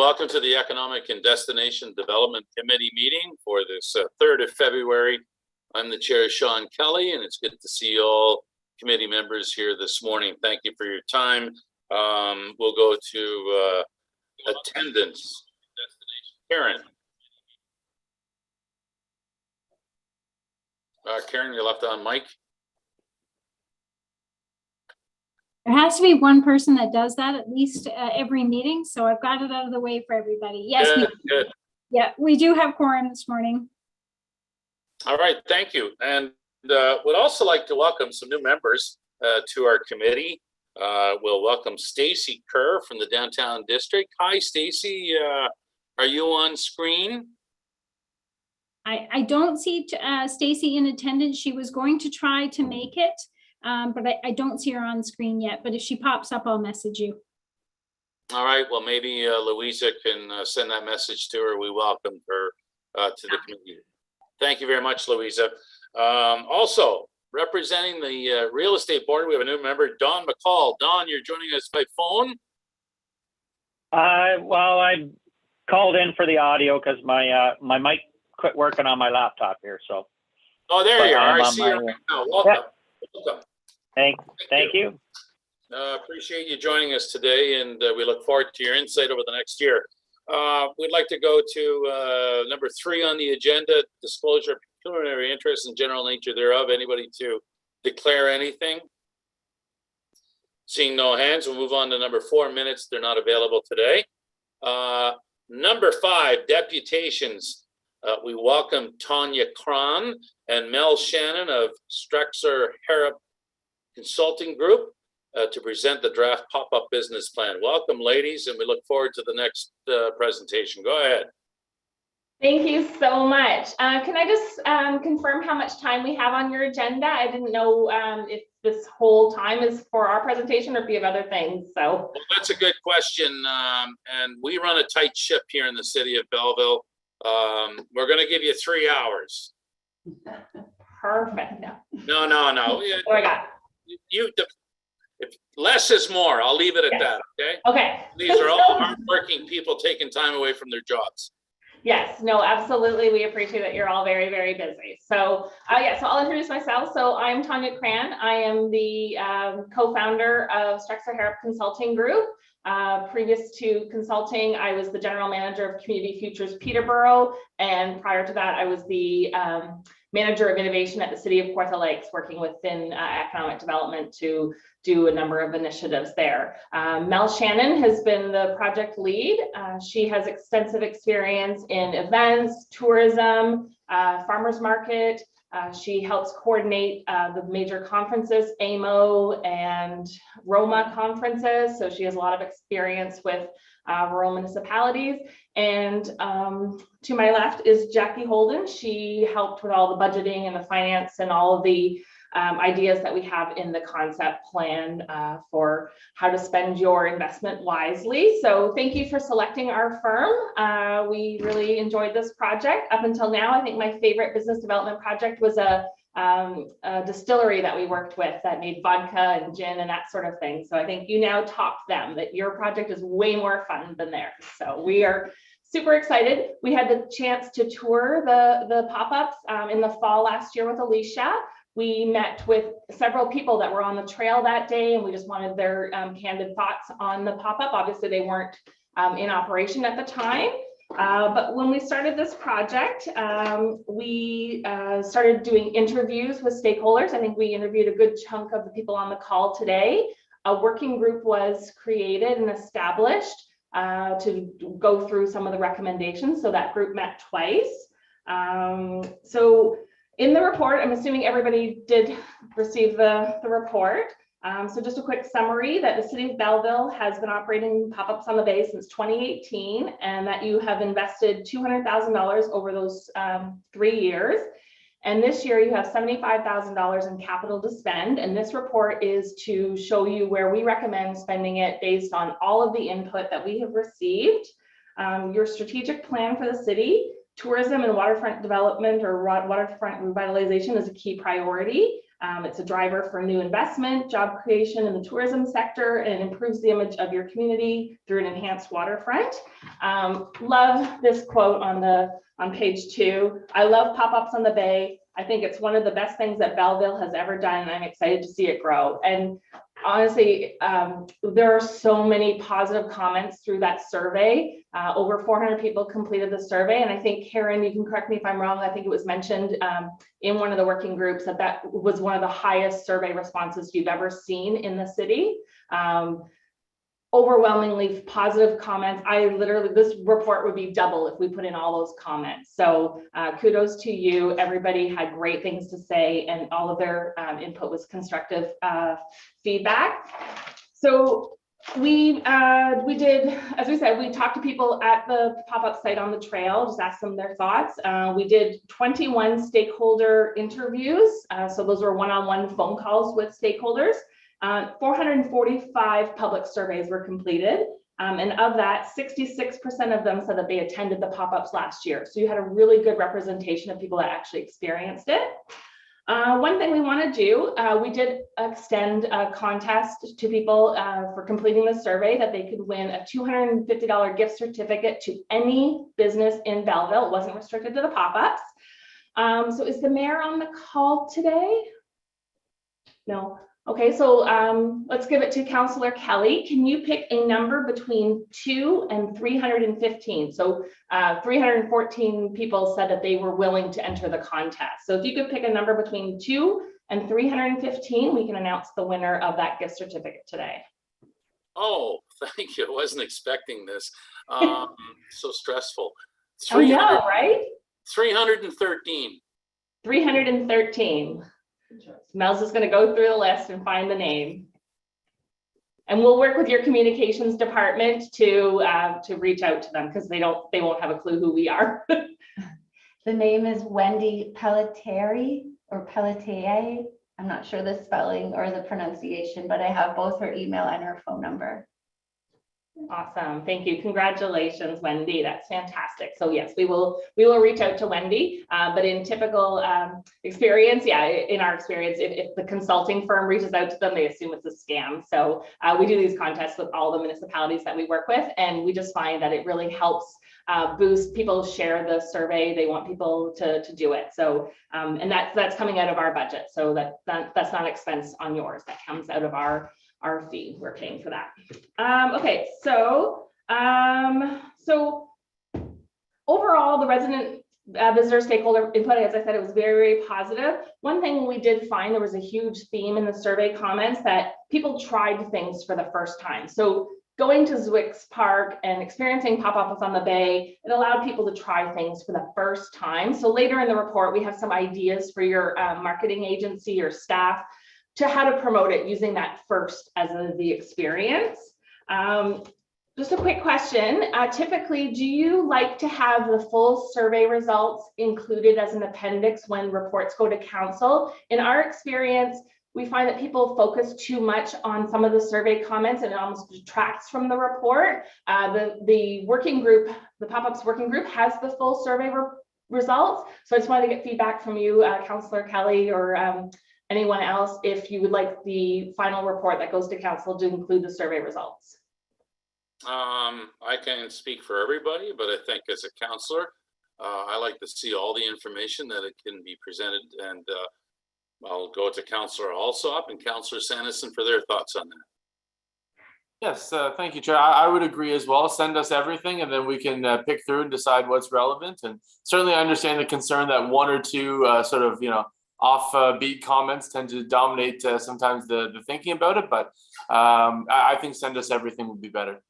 welcome to the Economic and Destination Development Committee meeting for this 3rd of February. I'm the chair, Sean Kelly, and it's good to see all committee members here this morning. Thank you for your time. We'll go to attendance. Karen. Karen, you're left on mic. There has to be one person that does that at least every meeting, so I've got it out of the way for everybody. Yes, good. Yeah, we do have quorum this morning. All right, thank you. And would also like to welcome some new members to our committee. We'll welcome Stacy Kerr from the Downtown District. Hi, Stacy. Are you on screen? I don't see Stacy in attendance. She was going to try to make it. But I don't see her on screen yet, but if she pops up, I'll message you. All right, well, maybe Louisa can send that message to her. We welcome her to the committee. Thank you very much, Louisa. Also, representing the real estate board, we have a new member, Don McCall. Don, you're joining us by phone? Well, I called in for the audio because my mic quit working on my laptop here, so. Oh, there you are. I see you right now. Welcome. Yeah. Welcome. Thank you. Appreciate you joining us today, and we look forward to your insight over the next year. We'd like to go to number 3 on the agenda, disclosure of pecuniary interest and general nature thereof. Anybody to declare anything? Seeing no hands, we'll move on to number 4, minutes. They're not available today. Number 5, deputations. We welcome Tanya Cron and Mel Shannon of Strexer Harrop Consulting Group to present the draft pop-up business plan. Welcome, ladies, and we look forward to the next presentation. Go ahead. Thank you so much. Can I just confirm how much time we have on your agenda? I didn't know if this whole time is for our presentation or if you have other things. So well, that's a good question, and we run a tight ship here in the city of Belleville. We're going to give you 3 hours. Perfect. No. Oh my God. If less is more. I'll leave it at that. Okay. Okay. These are all hardworking people taking time away from their jobs. Yes. No. Absolutely. We appreciate that you're all very, very busy. So so I'll introduce myself. So I'm Tanya Cran. I am the co-founder of Strexer Harrop Consulting Group. Previous to consulting, I was the general manager of Community Futures Peterborough, and prior to that, I was the manager of innovation at the City of Kawartha Lakes, working within economic development to do a number of initiatives there. Mel Shannon has been the project lead. She has extensive experience in events, tourism, farmers market. She helps coordinate the major conferences, AMO and Roma conferences. So she has a lot of experience with rural municipalities. And to my left is Jackie Holden. She helped with all the budgeting and the finance and all of the ideas that we have in the concept plan for how to spend your investment wisely. So thank you for selecting our firm. We really enjoyed this project. Up until now, I think my favorite business development project was a distillery that we worked with that made vodka and gin and that sort of thing. So I think you now topped them, that your project is way more fun than theirs. So we are super excited. We had the chance to tour the pop-ups in the fall last year with Alicia. We met with several people that were on the trail that day, and we just wanted their candid thoughts on the pop-up. Obviously, they weren't in operation at the time. But when we started this project, we started doing interviews with stakeholders. I think we interviewed a good chunk of the people on the call today. A working group was created and established to go through some of the recommendations. So that group met twice. So in the report, I'm assuming everybody did receive the report. So just a quick summary that the City of Belleville has been operating pop-ups on the bay since 2018, and that you have invested $200,000 over those 3 years. And this year you have $75,000 in capital to spend. And this report is to show you where we recommend spending it based on all of the input that we have received. Your strategic plan for the city, tourism and waterfront development or waterfront revitalization is a key priority. It's a driver for new investment, job creation in the tourism sector, and it improves the image of your community through an enhanced waterfront. Love this quote on page 2. I love pop-ups on the bay. I think it's one of the best things that Belleville has ever done, and I'm excited to see it grow. And honestly, there are so many positive comments through that survey. Over 400 people completed the survey. And I think, Karen, you can correct me if I'm wrong, I think it was mentioned in one of the working groups that that was one of the highest survey responses you've ever seen in the city. Overwhelmingly positive comments. This report would be double if we put in all those comments. So kudos to you. Everybody had great things to say, and all of their input was constructive feedback. So we did, as we said, we talked to people at the pop-up site on the trail, just asked them their thoughts. We did 21 stakeholder interviews. So those were one-on-one phone calls with stakeholders. 445 public surveys were completed. And of that, 66% of them said that they attended the pop-ups last year. So you had a really good representation of people that actually experienced it. One thing we want to do, we did extend a contest to people for completing the survey that they could win a $250 gift certificate to any business in Belleville. It wasn't restricted to the pop-ups. So is the mayor on the call today? No. Okay, so let's give it to Councillor Kelly. Can you pick a number between 2 and 315? So 314 people said that they were willing to enter the contest. So if you could pick a number between 2 and 315, we can announce the winner of that gift certificate today. Oh, thank you. I wasn't expecting this. So stressful. I know, right? 313. 313. Mel's is going to go through the list and find the name. And we'll work with your communications department to reach out to them, because they won't have a clue who we are. The name is Wendy Pelletier or Pelletier. I'm not sure the spelling or the pronunciation, but I have both her email and her phone number. Awesome. Thank you. Congratulations, Wendy. That's fantastic. So yes, we will reach out to Wendy, but in typical experience, yeah, in our experience, if the consulting firm reaches out to them, they assume it's a scam. So we do these contests with all the municipalities that we work with, and we just find that it really helps boost people share the survey. They want people to do it. So and that's coming out of our budget. So that's not expense on yours. That comes out of our fee. We're paying for that. Okay, so overall, the resident visitor stakeholder input, as I said, it was very, very positive. One thing we did find, there was a huge theme in the survey comments that people tried things for the first time. So going to Zwick's Park and experiencing pop-ups on the bay, it allowed people to try things for the first time. So later in the report, we have some ideas for your marketing agency or staff to how to promote it using that first as the experience. Just a quick question. Typically, do you like to have the full survey results included as an appendix when reports go to council? In our experience, we find that people focus too much on some of the survey comments and it almost detracts from the report. The working group, the pop-ups working group, has the full survey results. So I just wanted to get feedback from you, Councillor Kelly, or anyone else, if you would like the final report that goes to council to include the survey results. I can't speak for everybody, but I think as a councillor, I like to see all the information that it can be presented, and I'll go to Councillor Alsop and Councillor Sanderson for their thoughts on that. Yes, thank you, Chair. I would agree as well. Send us everything, and then we can pick through and decide what's relevant. And certainly, I understand the concern that one or two sort of, offbeat comments tend to dominate sometimes the thinking about it, but I think send us everything would be better.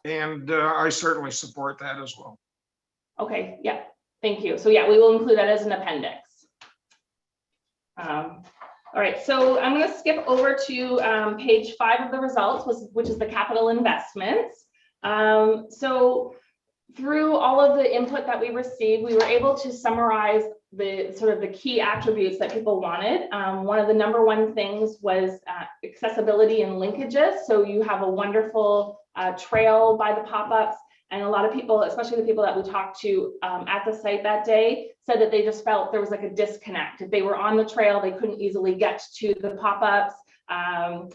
And I certainly support that as well. Okay, yeah, thank you. So yeah, we will include that as an appendix. All right, so I'm going to skip over to page 5 of the results, which is the capital investments. So through all of the input that we received, we were able to summarize the key attributes that people wanted. One of the #1 things was accessibility and linkages. So you have a wonderful trail by the pop-ups, And a lot of people, especially the people that we talked to at the site that day, said that they just felt there was like a disconnect. If they were on the trail, they couldn't easily get to the pop-ups. And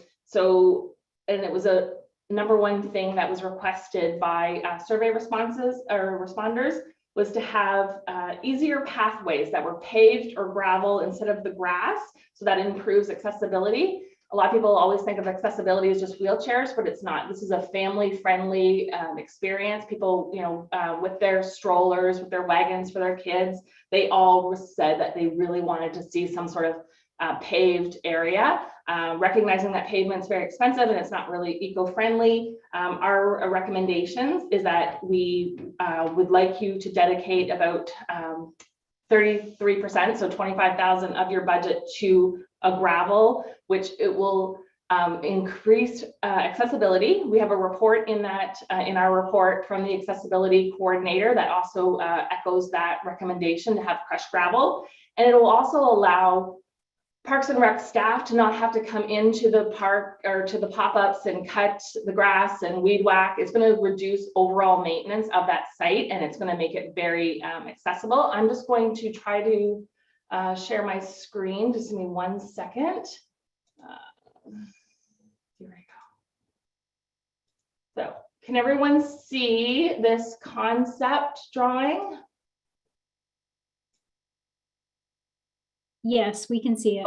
it was a #1 thing that was requested by survey responses or responders, was to have easier pathways that were paved or gravel instead of the grass, so that improves accessibility. A lot of people always think of accessibility as just wheelchairs, but it's not. This is a family-friendly experience. People, you know, with their strollers, with their wagons for their kids, they all said that they really wanted to see some sort of paved area. Recognizing that pavement is very expensive and it's not really eco-friendly, our recommendations is that we would like you to dedicate about 33%, so 25,000 of your budget to a gravel, which it will increase accessibility. We have a report in that in our report from the accessibility coordinator that also echoes that recommendation to have crushed gravel, and it will also allow Parks and Rec staff to not have to come into the park or to the pop-ups and cut the grass and weed whack. It's going to reduce overall maintenance of that site, and it's going to make it very accessible. I'm just going to try to share my screen. Just give me 1 second. Here we go. So can everyone see this concept drawing? Yes, we can see it.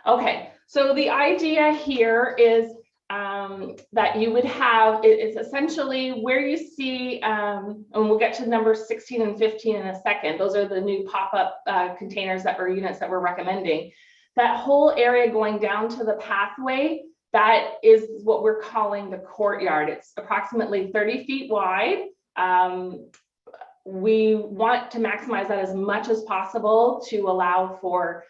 Okay. So the idea here is that you would have, it's essentially where you see, and we'll get to numbers 16 and 15 in a second. Those are the new pop-up containers that were units that we're recommending. That whole area going down to the pathway, that is what we're calling the courtyard. It's approximately 30 feet wide. We want to maximize that as much as possible to allow for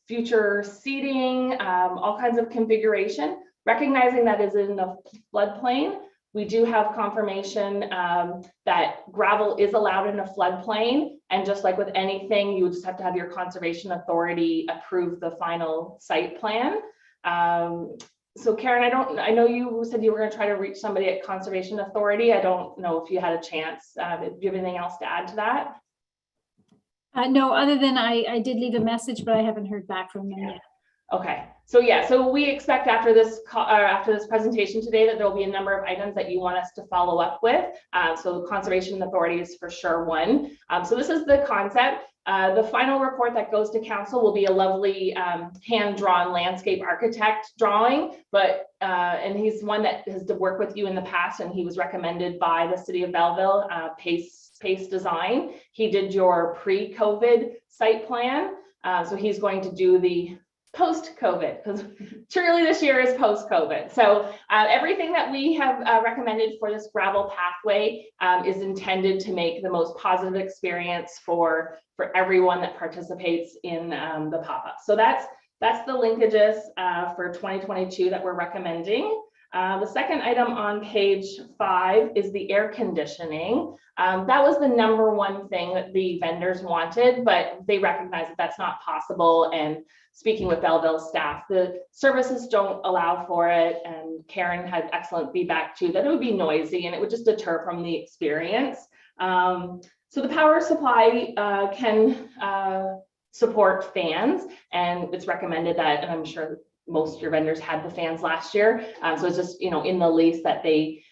future seating, all kinds of configuration. Recognizing that is in the floodplain, we do have confirmation that gravel is allowed in a floodplain. And just like with anything, you would just have to have your conservation authority approve the final site plan. So Karen, I know you said you were going to try to reach somebody at Conservation Authority. I don't know if you had a chance. Do you have anything else to add to that? No, other than I did leave a message, but I haven't heard back from them yet. Okay, so yeah, so we expect after this presentation today that there will be a number of items that you want us to follow up with. So Conservation Authority is for sure one. So this is the concept. The final report that goes to council will be a lovely hand-drawn landscape architect drawing, but and he's one that has worked with you in the past, and he was recommended by the city of Belleville, Pace Design. He did your pre-COVID site plan, so he's going to do the post-COVID, because truly this year is post-COVID. So everything that we have recommended for this gravel pathway is intended to make the most positive experience for everyone that participates in the pop-up. So that's the linkages for 2022 that we're recommending. The second item on page 5 is the air conditioning. That was the #1 thing that the vendors wanted, but they recognize that that's not possible. And speaking with Belleville staff, the services don't allow for it. And Karen had excellent feedback too, that it would be noisy and it would just deter from the experience. So the power supply can support fans, and it's recommended that, and I'm sure most of your vendors had the fans last year. So it's just, you know, in the lease that they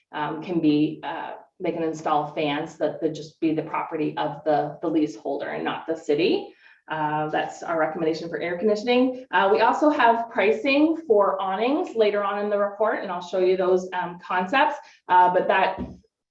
they can install fans that would just be the property of the leaseholder and not the city. That's our recommendation for air conditioning. We also have pricing for awnings later on in the report, and I'll show you those concepts, but that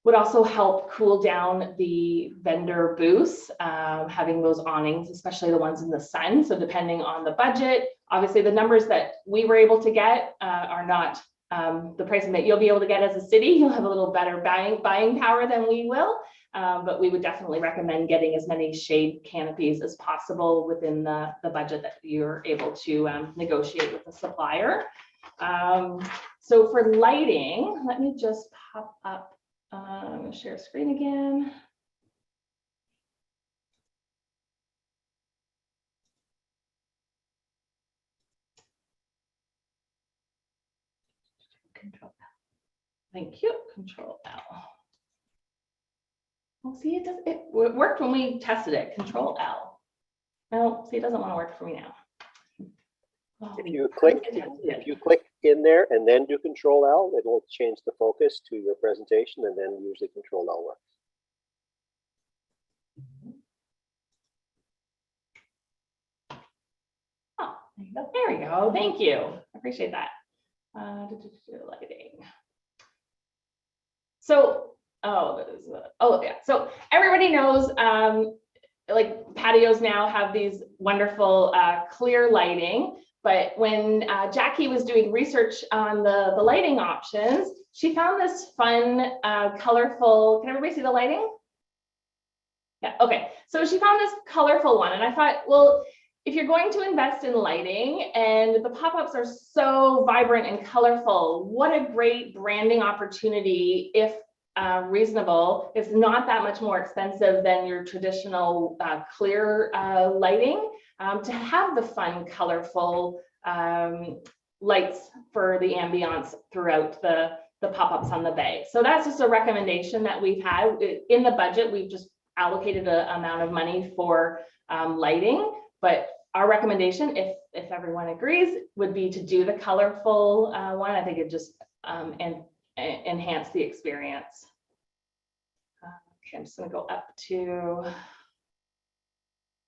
would also help cool down the vendor booths, having those awnings, especially the ones in the sun. So depending on the budget, obviously the numbers that we were able to get are not the pricing that you'll be able to get as a city. You'll have a little better buying power than we will, but we would definitely recommend getting as many shade canopies as possible within the budget that you're able to negotiate with the supplier. So for lighting, let me just pop up. Share screen again. Control L. Thank you. Control L. Well, see, it worked when we tested it. Control L. No, see, it doesn't want to work for me now. Oh, If you click in there and then do Control L, it will change the focus to your presentation, and then usually Control L works. Oh, there we go. Thank you. I appreciate that. Lighting. So, yeah. So everybody knows, like patios now have these wonderful clear lighting. But when Jackie was doing research on the lighting options, she found this fun, colorful. Can everybody see the lighting? Yeah. Okay. So she found this colorful one, and I thought, well, if you're going to invest in lighting and the pop-ups are so vibrant and colorful, what a great branding opportunity if reasonable. It's not that much more expensive than your traditional clear lighting to have the fun, colorful lights for the ambiance throughout the pop-ups on the bay. So that's just a recommendation that we've had. In the budget, we've just allocated an amount of money for lighting, but our recommendation, if everyone agrees, would be to do the colorful one. I think it just enhance the experience. Okay, I'm just going to go up to a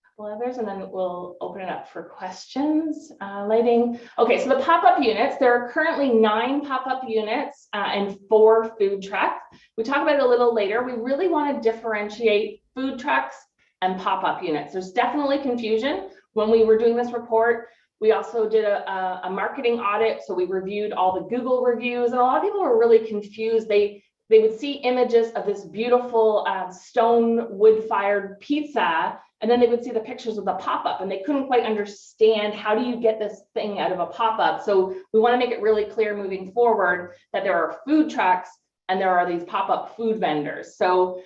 couple others, and then we'll open it up for questions. Lighting. Okay, so the pop-up units, there are currently 9 pop-up units and 4 food trucks. We talk about it a little later. We really want to differentiate food trucks and pop-up units. There's definitely confusion. When we were doing this report, we also did a marketing audit. So we reviewed all the Google reviews, and a lot of people were really confused. They would see images of this beautiful stone wood-fired pizza, and then they would see the pictures of the pop-up, and they couldn't quite understand, how do you get this thing out of a pop-up? So we want to make it really clear moving forward that there are food trucks and there are these pop-up food vendors. So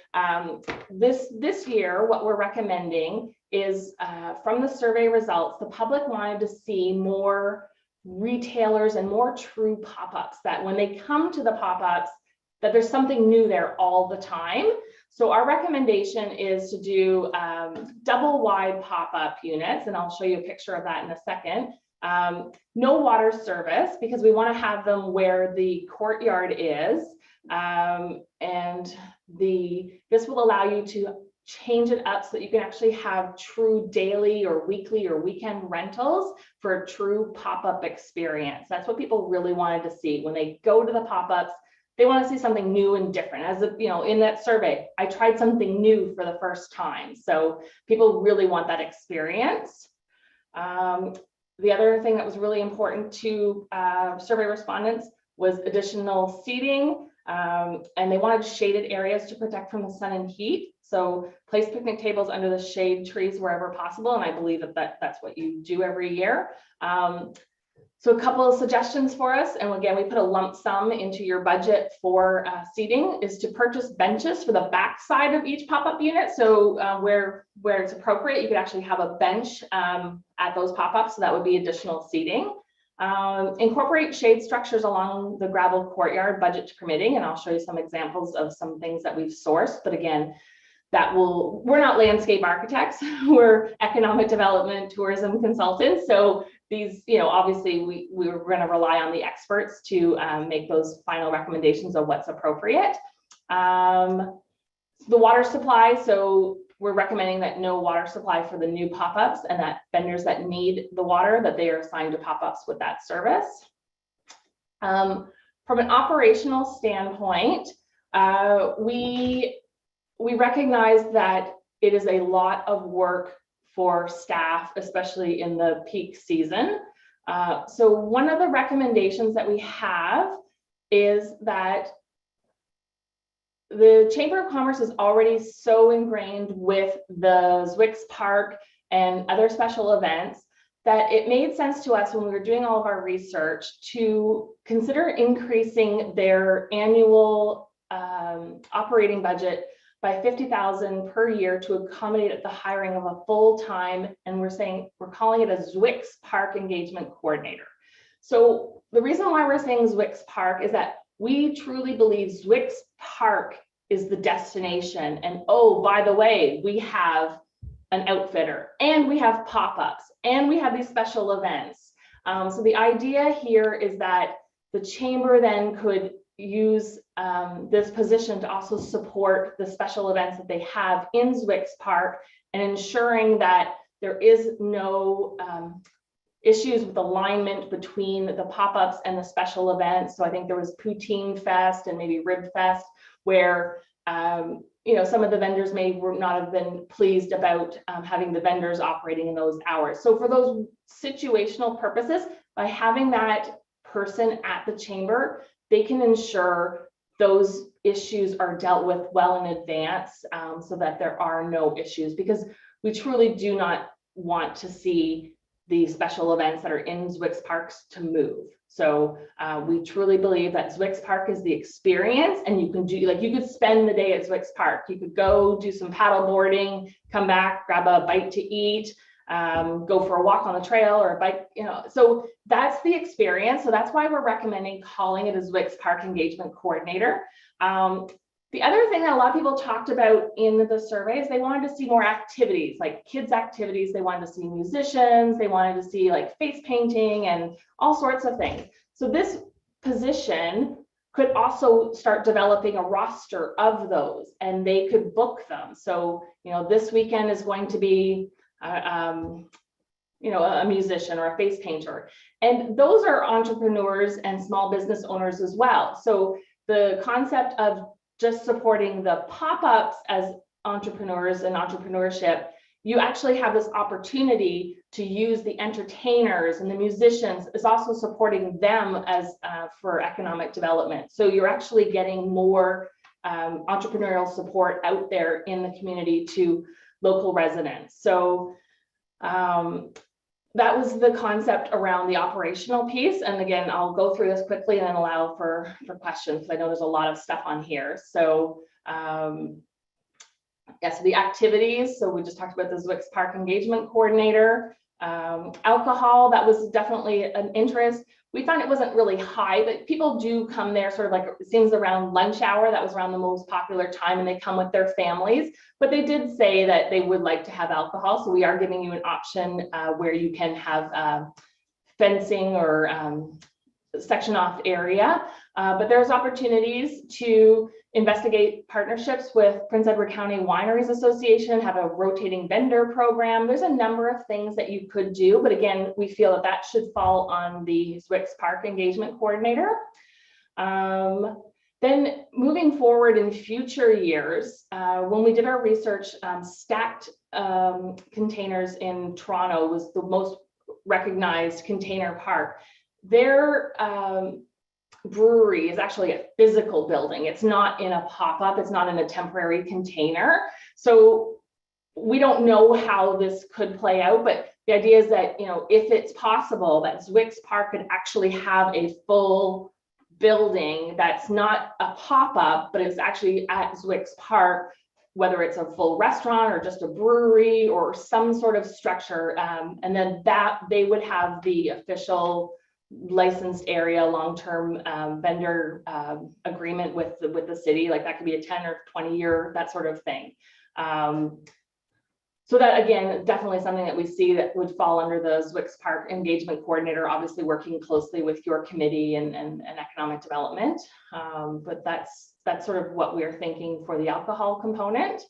this year, what we're recommending is from the survey results, the public wanted to see more retailers and more true pop-ups, that when they come to the pop-ups, that there's something new there all the time. So our recommendation is to do double wide pop-up units, and I'll show you a picture of that in a second. No water service, because we want to have them where the courtyard is. And this will allow you to change it up so that you can actually have true daily or weekly or weekend rentals for a true pop-up experience. That's what people really wanted to see when they go to the pop-ups. They want to see something new and different. As you know, in that survey, I tried something new for the first time. So people really want that experience. The other thing that was really important to survey respondents was additional seating, and they wanted shaded areas to protect from the sun and heat. So place picnic tables under the shade trees wherever possible, and I believe that's what you do every year. So a couple of suggestions for us, and again, we put a lump sum into your budget for seating, is to purchase benches for the back side of each pop-up unit. So where it's appropriate, you could actually have a bench at those pop-ups, so that would be additional seating. Incorporate shade structures along the gravel courtyard, budget permitting, and I'll show you some examples of some things that we've sourced. But again, we're not landscape architects, we're economic development tourism consultants. So these, obviously we're going to rely on the experts to make those final recommendations of what's appropriate. The water supply, so we're recommending that no water supply for the new pop-ups, and that vendors that need the water, that they are assigned to pop-ups with that service. From an operational standpoint, we recognize that it is a lot of work for staff, especially in the peak season. So one of the recommendations that we have is that the Chamber of Commerce is already so ingrained with the Zwicks Park and other special events that it made sense to us when we were doing all of our research to consider increasing their annual operating budget by $50,000 per year to accommodate the hiring of a full-time, and we're calling it a Zwicks Park Engagement Coordinator. So the reason why we're saying Zwicks Park is that we truly believe Zwicks Park is the destination. And oh, by the way, we have an outfitter and we have pop-ups and we have these special events. So the idea here is that the chamber then could use this position to also support the special events that they have in Zwicks Park and ensuring that there is no issues with alignment between the pop-ups and the special events. So I think there was Poutine Fest and maybe Rib Fest where some of the vendors may not have been pleased about having the vendors operating in those hours. So for those situational purposes, by having that person at the chamber, they can ensure those issues are dealt with well in advance so that there are no issues, because we truly do not want to see the special events that are in Zwicks Parks to move. So we truly believe that Zwicks Park is the experience, and you can do, you could spend the day at Zwicks Park. You could go do some paddle boarding, come back, grab a bite to eat, go for a walk on the trail or a bike, so that's the experience. So that's why we're recommending calling it a Zwicks Park Engagement Coordinator. The other thing that a lot of people talked about in the survey is they wanted to see more activities, like kids activities. They wanted to see musicians, they wanted to see like face painting and all sorts of things. So this position could also start developing a roster of those, and they could book them. So, this weekend is going to be a musician or a face painter. And those are entrepreneurs and small business owners as well. So the concept of just supporting the pop-ups as entrepreneurs and entrepreneurship, you actually have this opportunity to use the entertainers and the musicians is also supporting them as for economic development. So you're actually getting more entrepreneurial support out there in the community to local residents. So that was the concept around the operational piece. And again, I'll go through this quickly and then allow for questions, because I know there's a lot of stuff on here. So so the activities. So we just talked about the Zwicks Park Engagement Coordinator. Alcohol, that was definitely an interest. We found it wasn't really high, but people do come there sort of like, it seems around lunch hour. That was around the most popular time, and they come with their families. But they did say that they would like to have alcohol. So we are giving you an option where you can have fencing or section off area. But there's opportunities to investigate partnerships with Prince Edward County Wineries Association, have a rotating vendor program. There's a number of things that you could do, but again, we feel that that should fall on the Zwicks Park Engagement Coordinator. Then moving forward in future years, when we did our research, Stacked Containers in Toronto was the most recognized container park. Their brewery is actually a physical building. It's not in a pop-up, it's not in a temporary container. So we don't know how this could play out, but the idea is that, if it's possible that Zwicks Park could actually have a full building that's not a pop-up, but it's actually at Zwicks Park, whether it's a full restaurant or just a brewery or some sort of structure. And then that they would have the official licensed area long-term vendor agreement with the city, like that could be a 10 or 20 year, that sort of thing. So that, again, definitely something that we see that would fall under the Zwicks Park Engagement Coordinator, obviously working closely with your committee and economic development. But that's sort of what we're thinking for the alcohol component.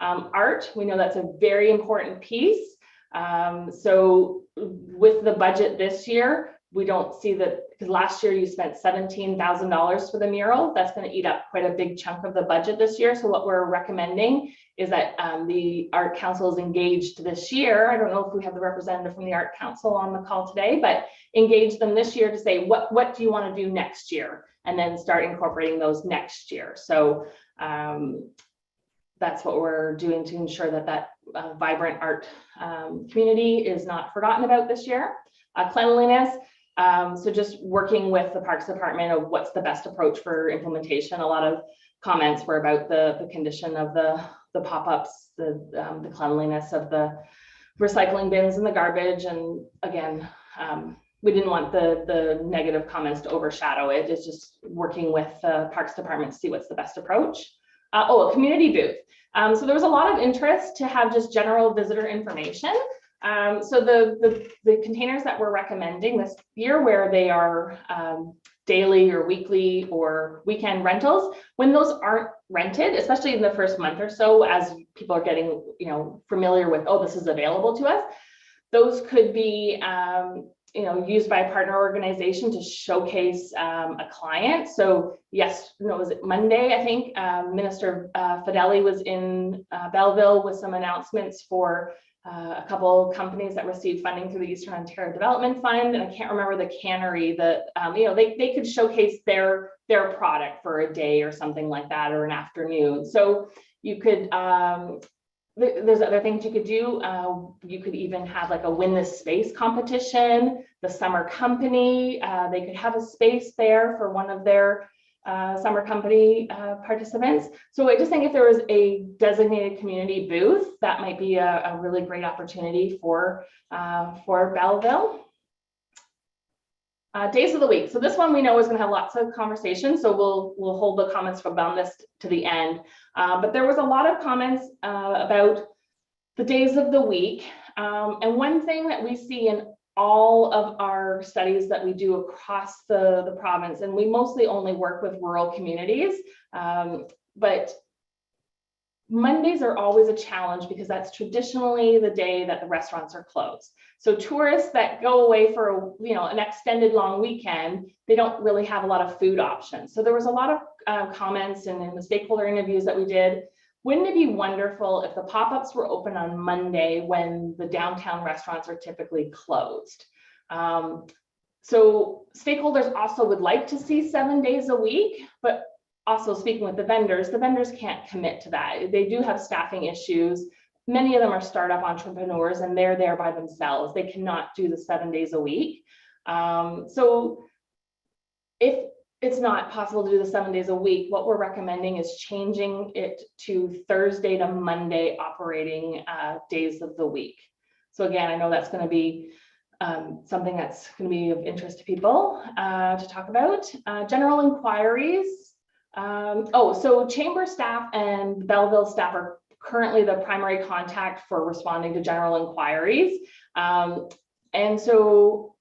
Art, we know that's a very important piece. So with the budget this year, we don't see that, because last year you spent $17,000 for the mural. That's going to eat up quite a big chunk of the budget this year. So what we're recommending is that the Art Council is engaged this year. I don't know if we have the representative from the Art Council on the call today, but engage them this year to say, what do you want to do next year? And then start incorporating those next year. So that's what we're doing to ensure that that vibrant art community is not forgotten about this year. Cleanliness. So just working with the Parks Department of what's the best approach for implementation. A lot of comments were about the condition of the pop-ups, the cleanliness of the recycling bins and the garbage. And again, we didn't want the negative comments to overshadow it. It's just working with the Parks Department to see what's the best approach. A community booth. So there was a lot of interest to have just general visitor information. So the containers that we're recommending this year, where they are daily or weekly or weekend rentals, when those aren't rented, especially in the first month or so, as people are getting, you know, familiar with, oh, this is available to us, those could be you know, used by a partner organization to showcase a client. So yes, no, was it Monday? I think Minister Fedeli was in Belleville with some announcements for a couple companies that received funding through the Eastern Ontario Development Fund, and I can't remember the cannery that you know, they could showcase their product for a day or something like that, or an afternoon. So you could there's other things you could do. You could even have like a win this space competition. The summer company, they could have a space there for one of their summer company participants. So I just think if there was a designated community booth, that might be a really great opportunity for Belleville. Days of the week. So this one we know is going to have lots of conversation, so we'll hold the comments from this to the end. But there was a lot of comments about the days of the week. And one thing that we see in all of our studies that we do across the province, and we mostly only work with rural communities, but Mondays are always a challenge because that's traditionally the day that the restaurants are closed. So tourists that go away for an extended long weekend, they don't really have a lot of food options. So there was a lot of comments and in the stakeholder interviews that we did. Wouldn't it be wonderful if the pop-ups were open on Monday when the downtown restaurants are typically closed? So stakeholders also would like to see 7 days a week, but also speaking with the vendors can't commit to that. They do have staffing issues. Many of them are startup entrepreneurs and they're there by themselves. They cannot do the 7 days a week. So if it's not possible to do the 7 days a week, what we're recommending is changing it to Thursday to Monday operating days of the week. So again, I know that's going to be something that's going to be of interest to people to talk about. General inquiries. So chamber staff and Belleville staff are currently the primary contact for responding to general inquiries. And so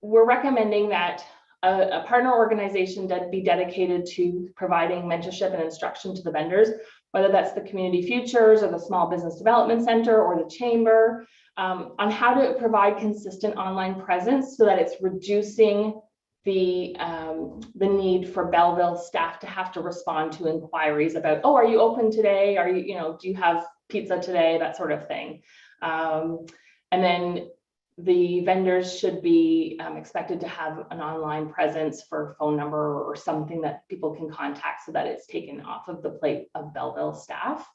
we're recommending that a partner organization that be dedicated to providing mentorship and instruction to the vendors, whether that's the Community Futures or the Small Business Development Center or the Chamber, on how to provide consistent online presence so that it's reducing the need for Belleville staff to have to respond to inquiries about, oh, are you open today? Are you, do you have pizza today? That sort of thing. And then the vendors should be expected to have an online presence for phone number or something that people can contact so that it's taken off of the plate of Belleville staff.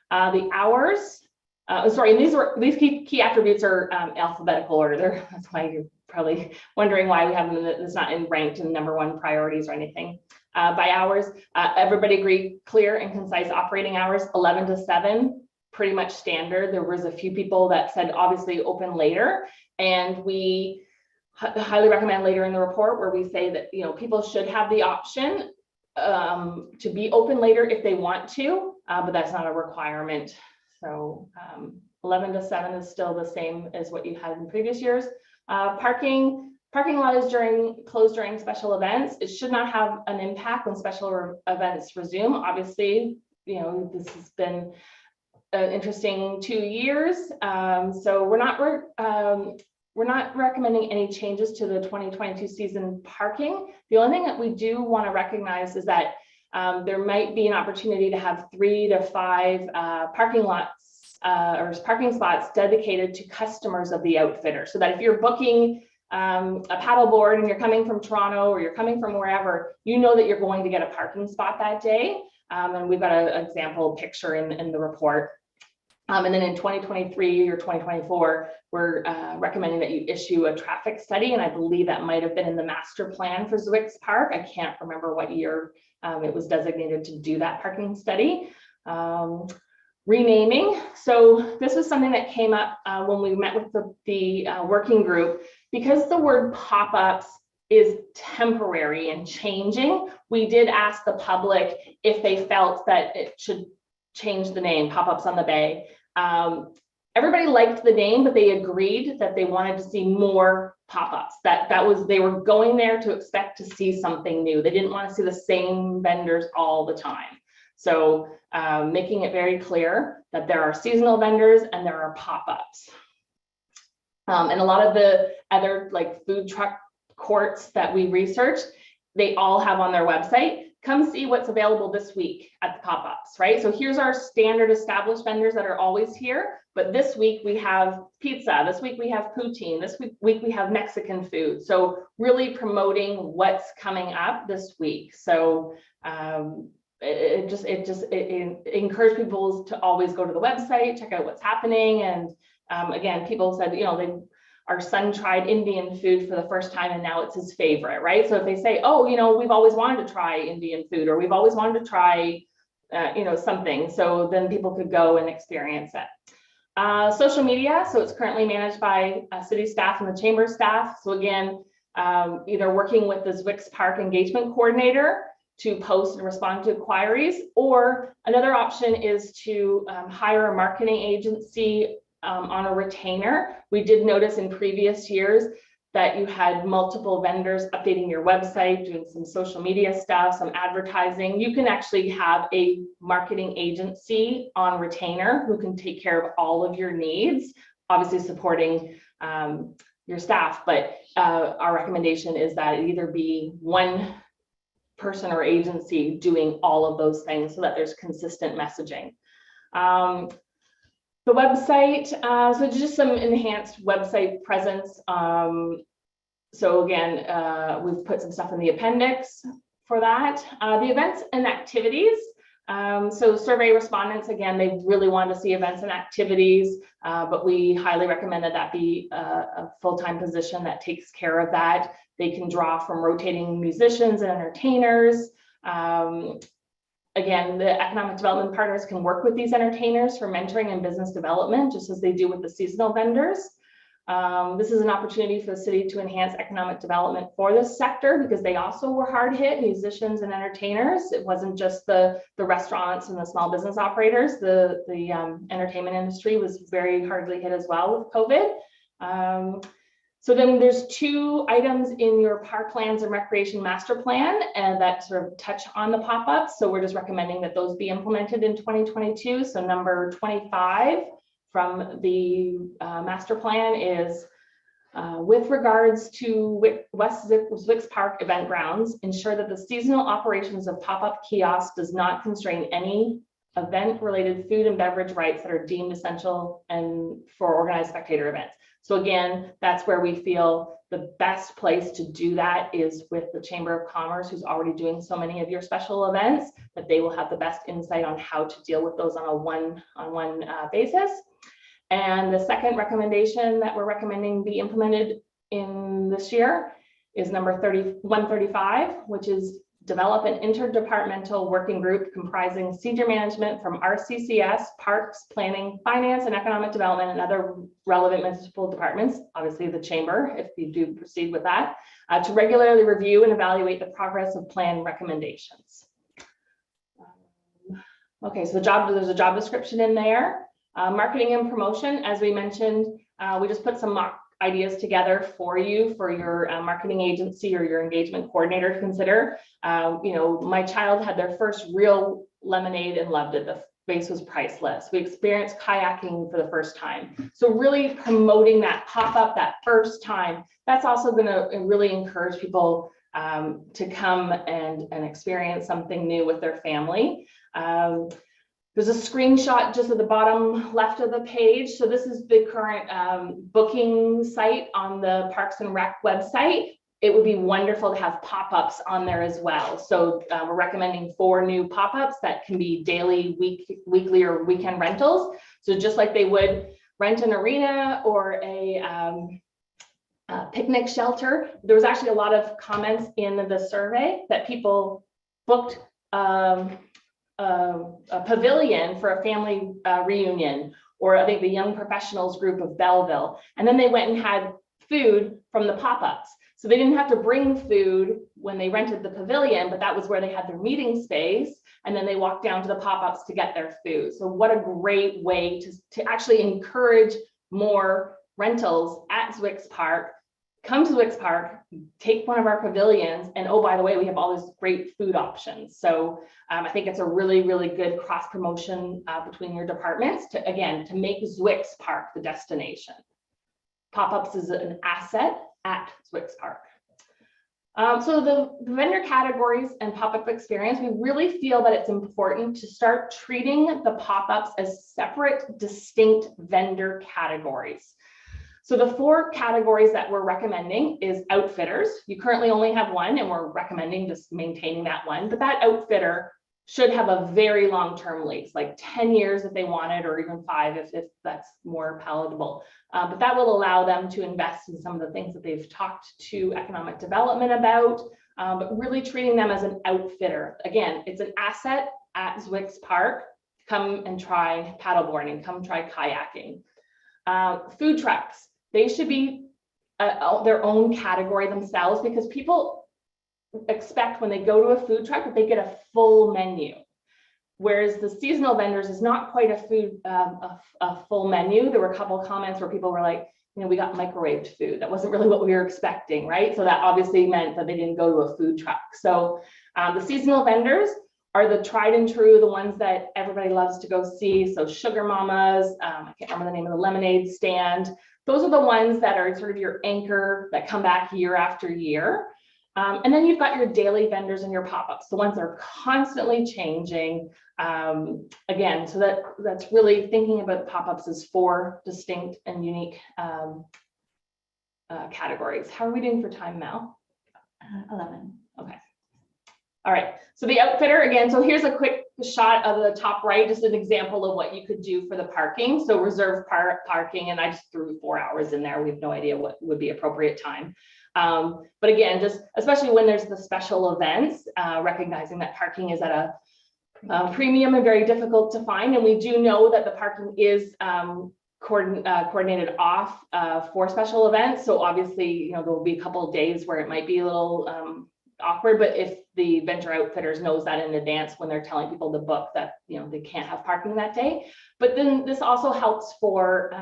The hours, sorry, and these key attributes are alphabetical order. That's why you're probably wondering why we have them. It's not ranked in #1 priorities or anything. By hours, everybody agreed clear and concise operating hours, 11 to 7. Pretty much standard. There was a few people that said obviously open later, and we highly recommend later in the report where we say that people should have the option to be open later if they want to, but that's not a requirement. So 11 to 7 is still the same as what you had in previous years. Parking lot is closed during special events. It should not have an impact when special events resume. Obviously, this has been an interesting 2 years. So we're not recommending any changes to the 2022 season parking. The only thing that we do want to recognize is that there might be an opportunity to have 3 to 5 parking lots or parking spots dedicated to customers of the outfitter, so that if you're booking a paddleboard and you're coming from Toronto or you're coming from wherever, that you're going to get a parking spot that day. And we've got an example picture in the report. And then in 2023 or 2024, we're recommending that you issue a traffic study. And I believe that might have been in the master plan for Zwick's Park. I can't remember what year it was designated to do that parking study. Renaming. So this was something that came up when we met with the working group, because the word pop-ups is temporary and changing. We did ask the public if they felt that it should change the name, Pop-Ups on the Bay. Everybody liked the name, but they agreed that they wanted to see more pop-ups. They were going there to expect to see something new. They didn't want to see the same vendors all the time. So making it very clear that there are seasonal vendors and there are pop-ups. And a lot of the other like food truck courts that we researched, they all have on their website, come see what's available this week at the pop-ups, right? So here's our standard established vendors that are always here. But this week we have pizza, this week we have poutine, this week we have Mexican food. So really promoting what's coming up this week. So it encouraged people to always go to the website, check out what's happening. And again, people said, you know, our son tried Indian food for the first time and now it's his favorite, right? So if they say, oh, you know, we've always wanted to try Indian food, or we've always wanted to try, you know, something. So then people could go and experience it. Social media, so it's currently managed by city staff and the chamber staff. So again, either working with the Zwicks Park engagement coordinator to post and respond to inquiries, or another option is to hire a marketing agency on a retainer. We did notice in previous years that you had multiple vendors updating your website, doing some social media stuff, some advertising. You can actually have a marketing agency on retainer who can take care of all of your needs, obviously supporting your staff. But our recommendation is that it either be one person or agency doing all of those things so that there's consistent messaging. The website, so just some enhanced website presence. So again, we've put some stuff in the appendix for that. The events and activities. So survey respondents, again, they really want to see events and activities, but we highly recommend that that be a full-time position that takes care of that. They can draw from rotating musicians and entertainers. Again, the economic development partners can work with these entertainers for mentoring and business development, just as they do with the seasonal vendors. This is an opportunity for the city to enhance economic development for this sector because they also were hard hit, musicians and entertainers. It wasn't just the restaurants and the small business operators. The entertainment industry was very hardly hit as well with COVID. So then there's two items in your park plans and recreation master plan and that sort of touch on the pop-ups. So we're just recommending that those be implemented in 2022. So number 25 from the master plan is with regards to West Zwicks Park event grounds, ensure that the seasonal operations of pop-up kiosks does not constrain any event-related food and beverage rights that are deemed essential and for organized spectator events. So again, that's where we feel the best place to do that is with the Chamber of Commerce, who's already doing so many of your special events, that they will have the best insight on how to deal with those on a one-on-one basis. And the second recommendation that we're recommending be implemented in this year is number 135, which is develop an interdepartmental working group comprising senior management from RCCS, Parks, Planning, Finance, and Economic Development, and other relevant municipal departments, obviously the Chamber, if you do proceed with that, to regularly review and evaluate the progress of plan recommendations. Okay, so there's a job description in there. Marketing and promotion, as we mentioned, we just put some mock ideas together for you, for your marketing agency or your engagement coordinator to consider. You know, my child had their first real lemonade and loved it. The space was priceless. We experienced kayaking for the first time. So really promoting that pop-up that first time, that's also gonna really encourage people to come and experience something new with their family. There's a screenshot just at the bottom left of the page. So this is the current booking site on the Parks and Rec website. It would be wonderful to have pop-ups on there as well. So we're recommending 4 new pop-ups that can be daily, weekly, or weekend rentals. So just like they would rent an arena or a picnic shelter, there was actually a lot of comments in the survey that people booked a pavilion for a family reunion, or I think the Young Professionals group of Belleville. And then they went and had food from the pop-ups. So they didn't have to bring food when they rented the pavilion, but that was where they had their meeting space. And then they walked down to the pop-ups to get their food. So what a great way to actually encourage more rentals at Zwick's Park. Come to Zwick's Park, take one of our pavilions, and oh, by the way, we have all these great food options. So I think it's a really, really good cross promotion between your departments to, again, to make Zwick's Park the destination. Pop-ups is an asset at Zwick's Park. So the vendor categories and pop-up experience, we really feel that it's important to start treating the pop-ups as separate, distinct vendor categories. So the 4 categories that we're recommending is outfitters. You currently only have one, and we're recommending just maintaining that one, but that outfitter should have a very long-term lease, like 10 years if they want it, or even 5 if that's more palatable. But that will allow them to invest in some of the things that they've talked to economic development about, but really treating them as an outfitter. Again, it's an asset at Zwick's Park. Come and try paddleboarding, come try kayaking. Food trucks, they should be their own category themselves, because people expect when they go to a food truck that they get a full menu, whereas the seasonal vendors is not quite a full menu. There were a couple of comments where people were like, you know, we got microwaved food. That wasn't really what we were expecting, right? So that obviously meant that they didn't go to a food truck. So the seasonal vendors are the tried and true, the ones that everybody loves to go see. So Sugar Mamas, I can't remember the name of the lemonade stand. Those are the ones that are sort of your anchor that come back year after year. And then you've got your daily vendors and your pop-ups, the ones that are constantly changing. Again, so that's really thinking about pop-ups as 4 distinct and unique categories. How are we doing for time, Mel? 11. Okay. All right, so the outfitter again, so here's a quick shot of the top right, just an example of what you could do for the parking. So reserve parking, and I just threw 4 hours in there. We have no idea what would be appropriate time. But again, just especially when there's the special events, recognizing that parking is at a premium and very difficult to find. And we do know that the parking is coordinated off for special events. So obviously, you know, there will be a couple of days where it might be a little awkward, but if the vendor outfitters knows that in advance when they're telling people to book that, you know, they can't have parking that day. But then this also helps for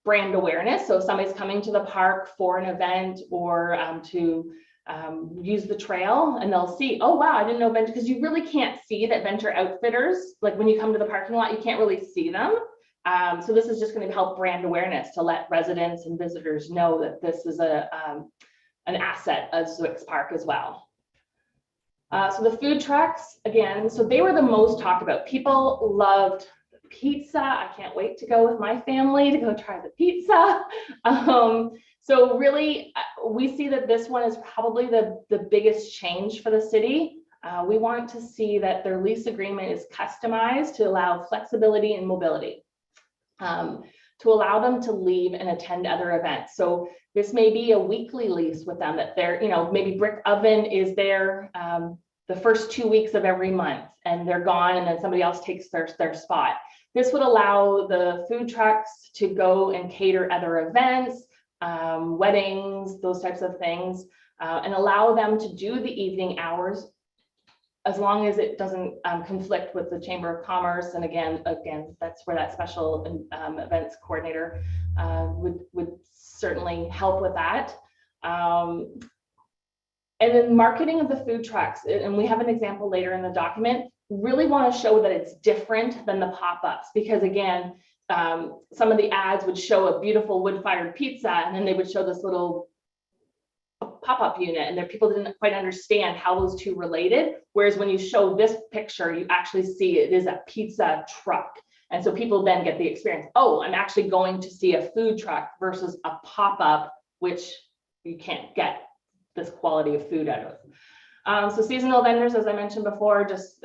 brand awareness. So if somebody's coming to the park for an event or to use the trail, and they'll see, oh wow, I didn't know vendor, because you really can't see that vendor outfitters, like when you come to the parking lot, you can't really see them. So this is just going to help brand awareness to let residents and visitors know that this is an asset of Zwick's Park as well. So the food trucks, again, so they were the most talked about. People loved pizza. I can't wait to go with my family to go try the pizza. So really, we see that this one is probably the biggest change for the city. We want to see that their lease agreement is customized to allow flexibility and mobility, to allow them to leave and attend other events. So this may be a weekly lease with them, that they're, you know, maybe Brick Oven is there the first 2 weeks of every month, and they're gone, and then somebody else takes their spot. This would allow the food trucks to go and cater other events, weddings, those types of things, and allow them to do the evening hours as long as it doesn't conflict with the Chamber of Commerce. And again, that's where that special events coordinator would certainly help with that. And then marketing of the food trucks, and we have an example later in the document, really want to show that it's different than the pop-ups, because again, some of the ads would show a beautiful wood-fired pizza, and then they would show this little pop-up unit, and there people didn't quite understand how those two related. Whereas when you show this picture, you actually see it is a pizza truck. And so people then get the experience, oh, I'm actually going to see a food truck versus a pop-up, which you can't get this quality of food out of. So seasonal vendors, as I mentioned before, just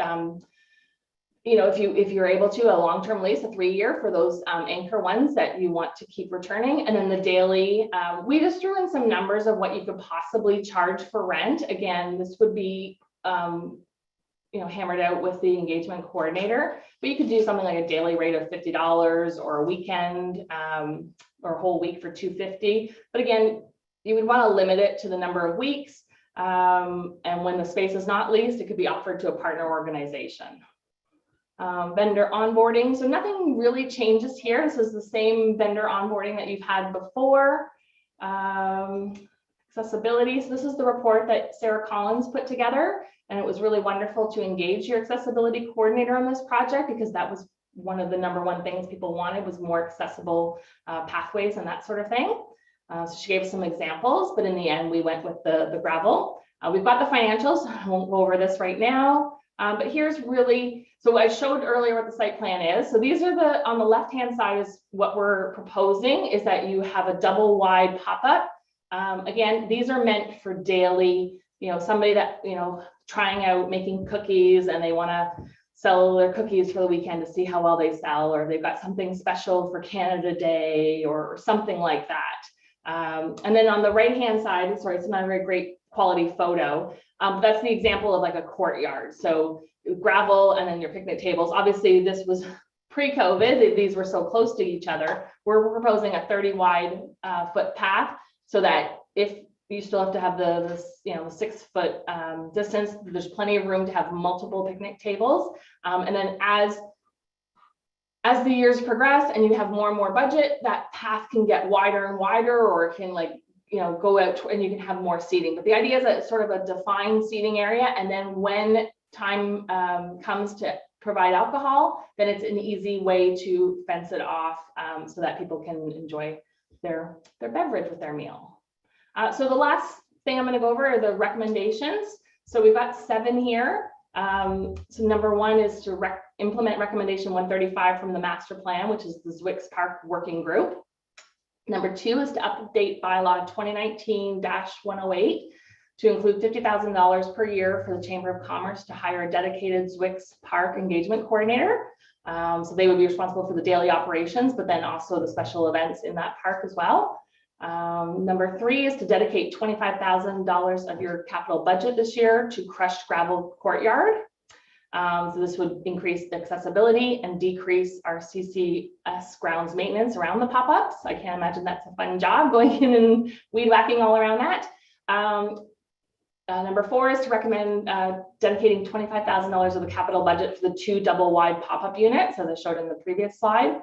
you know, if you're able to, a long-term lease, a 3-year for those anchor ones that you want to keep returning. And then the daily, we just threw in some numbers of what you could possibly charge for rent. Again, this would be you know, hammered out with the engagement coordinator, but you could do something like a daily rate of $50 or a weekend or a whole week for $250. But again, you would want to limit it to the number of weeks. And when the space is not leased, it could be offered to a partner organization. Vendor onboarding. So nothing really changes here. This is the same vendor onboarding that you've had before. Accessibility. So this is the report that Sarah Collins put together. And it was really wonderful to engage your accessibility coordinator on this project, because that was one of the #1 things people wanted, was more accessible pathways and that sort of thing. So she gave some examples, but in the end, we went with the gravel. We've got the financials. I won't go over this right now, but here's really, so I showed earlier what the site plan is. So these are on the left-hand side is what we're proposing, is that you have a double wide pop-up. Again, these are meant for daily, somebody that, trying out making cookies and they want to sell their cookies for the weekend to see how well they sell, or they've got something special for Canada Day or something like that. And then on the right-hand side, sorry, it's not a very great quality photo. That's the example of like a courtyard. So gravel and then your picnic tables. Obviously, this was pre-COVID. These were so close to each other. We're proposing a 30 wide foot path, so that if you still have to have the 6 foot distance, there's plenty of room to have multiple picnic tables. And then as the years progress and you have more and more budget, that path can get wider and wider, or it can go out and you can have more seating. But the idea is that it's sort of a defined seating area. And then when time comes to provide alcohol, then it's an easy way to fence it off so that people can enjoy their beverage with their meal. So the last thing I'm going to go over are the recommendations. So we've got 7 here. So #1 is to implement recommendation 135 from the master plan, which is the Zwicks Park working group. #2 is to update bylaw 2019-108 to include $50,000 per year for the Chamber of Commerce to hire a dedicated Zwicks Park engagement coordinator. So they would be responsible for the daily operations, but then also the special events in that park as well. #3 is to dedicate $25,000 of your capital budget this year to crushed gravel courtyard. So this would increase the accessibility and decrease our CCS grounds maintenance around the pop-ups. I can't imagine that's a fun job, going in and weed whacking all around that. #4 is to recommend dedicating $25,000 of the capital budget for the 2 double wide pop-up units, as I showed in the previous slide.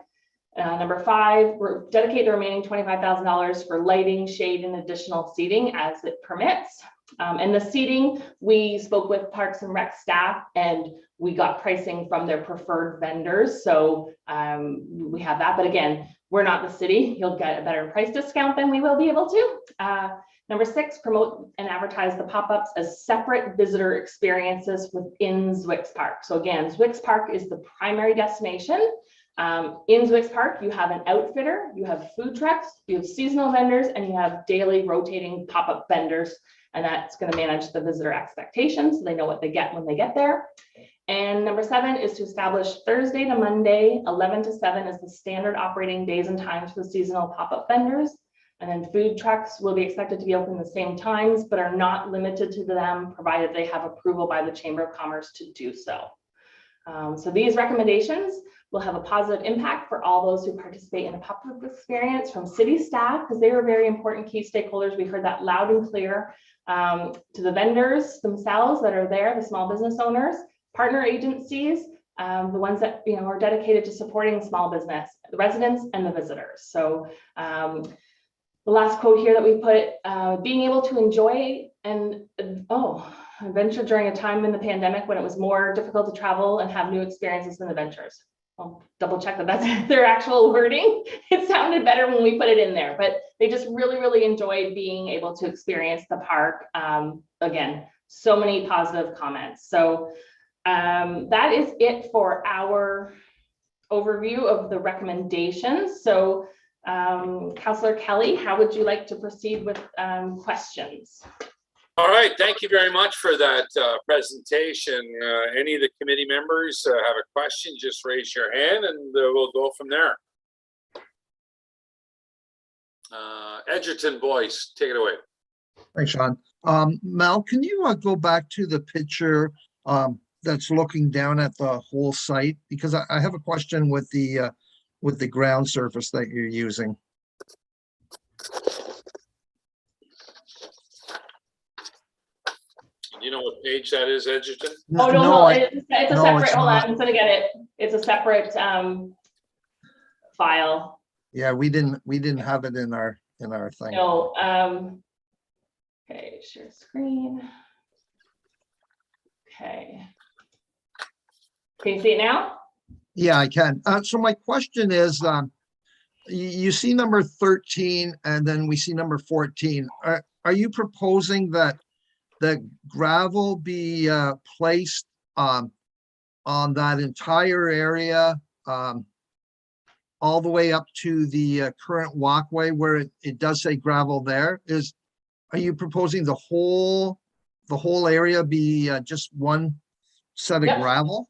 #5, we're dedicate the remaining $25,000 for lighting, shade, and additional seating as it permits. And the seating, we spoke with Parks and Rec staff and we got pricing from their preferred vendors. So we have that, but again, we're not the city. You'll get a better price discount than we will be able to. #6, promote and advertise the pop-ups as separate visitor experiences within Zwicks Park. So again, Zwicks Park is the primary destination. In Zwicks Park, you have an outfitter, you have food trucks, you have seasonal vendors, and you have daily rotating pop-up vendors. And that's going to manage the visitor expectations, so they know what they get when they get there. And #7 is to establish Thursday to Monday, 11 to 7 as the standard operating days and times for the seasonal pop-up vendors. And then food trucks will be expected to be open the same times, but are not limited to them, provided they have approval by the Chamber of Commerce to do so. So these recommendations will have a positive impact for all those who participate in a pop-up experience, from city staff, because they are very important key stakeholders. We heard that loud and clear, to the vendors themselves that are there, the small business owners, partner agencies, the ones that are dedicated to supporting small business, the residents and the visitors. So the last quote here that we put, being able to enjoy adventure during a time in the pandemic when it was more difficult to travel and have new experiences than adventures. I'll double check that that's their actual wording. It sounded better when we put it in there, but they just really, really enjoyed being able to experience the park. Again, so many positive comments. So that is it for our overview of the recommendations. So Councillor Kelly, how would you like to proceed with questions? All right, thank you very much for that presentation. Any of the committee members have a question, just raise your hand and we'll go from there. Edgerton Boyce, take it away. Thanks, Sean. Mel, can you go back to the picture that's looking down at the whole site? Because I have a question with the ground surface that you're using. Do you know what page that is, Edgerton? Oh, no, I- it's a no, separate, it's hold on, not. I'm gonna get it. It's a separate file. Yeah, we didn't have it in our thing. No, okay, share screen. Okay. Can you see it now? Yeah, I can. So my question is, you see number 13 and then we see number 14. Are you proposing that the gravel be placed on that entire area, all the way up to the current walkway where it does say gravel there? Are you proposing the whole area be just one set of Yep. gravel?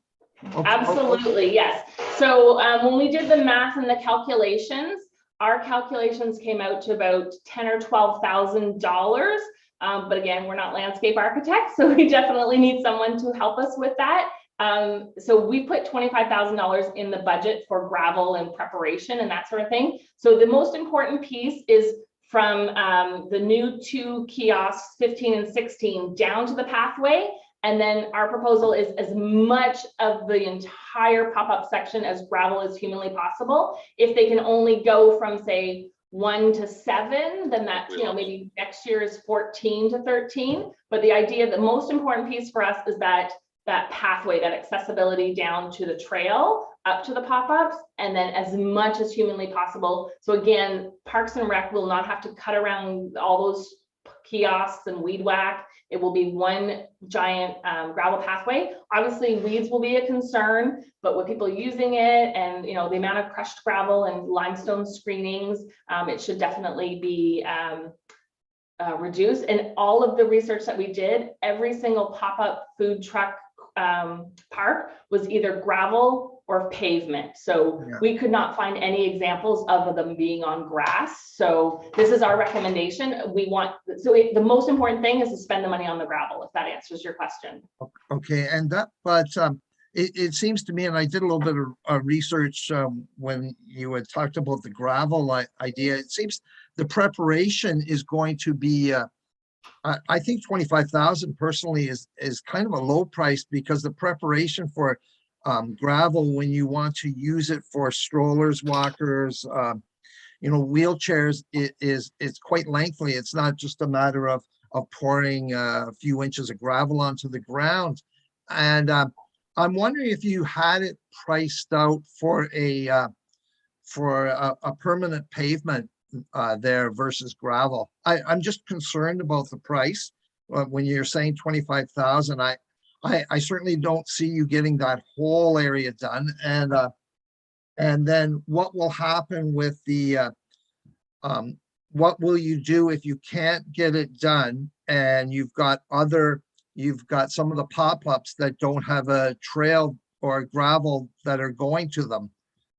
Okay. Absolutely, yes. So when we did the math and the calculations, our calculations came out to about $10,000 or $12,000. But again, we're not landscape architects, so we definitely need someone to help us with that. So we put $25,000 in the budget for gravel and preparation and that sort of thing. So the most important piece is from the new 2 kiosks, 15 and 16, down to the pathway. And then our proposal is as much of the entire pop-up section as gravel as humanly possible. If they can only go from, say, 1 to 7, then that, you know, maybe next year is 14 to 13. But the idea, the most important piece for us is that pathway, that accessibility down to the trail, up to the pop-ups, and then as much as humanly possible. So again, Parks and Rec will not have to cut around all those kiosks and weed whack. It will be one giant gravel pathway. Obviously, weeds will be a concern, but with people using it and, you know, the amount of crushed gravel and limestone screenings, it should definitely be reduced. And all of the research that we did, every single pop-up food truck park was either gravel or pavement. So Yeah. we could not find any examples of them being on grass. So this is our recommendation. The most important thing is to spend the money on the gravel, if that answers your question. Okay, and it seems to me, and I did a little bit of research when you had talked about the gravel idea. It seems the preparation is going to be, I think 25,000 personally is kind of a low price, because the preparation for gravel, when you want to use it for strollers, walkers, wheelchairs, it's quite lengthy. It's not just a matter of pouring a few inches of gravel onto the ground. And I'm wondering if you had it priced out for a permanent pavement there versus gravel. I'm just concerned about the price. When you're saying 25,000, I certainly don't see you getting that whole area done. And then what will happen with the what will you do if you can't get it done and you've got some of the pop-ups that don't have a trail or gravel that are going to them?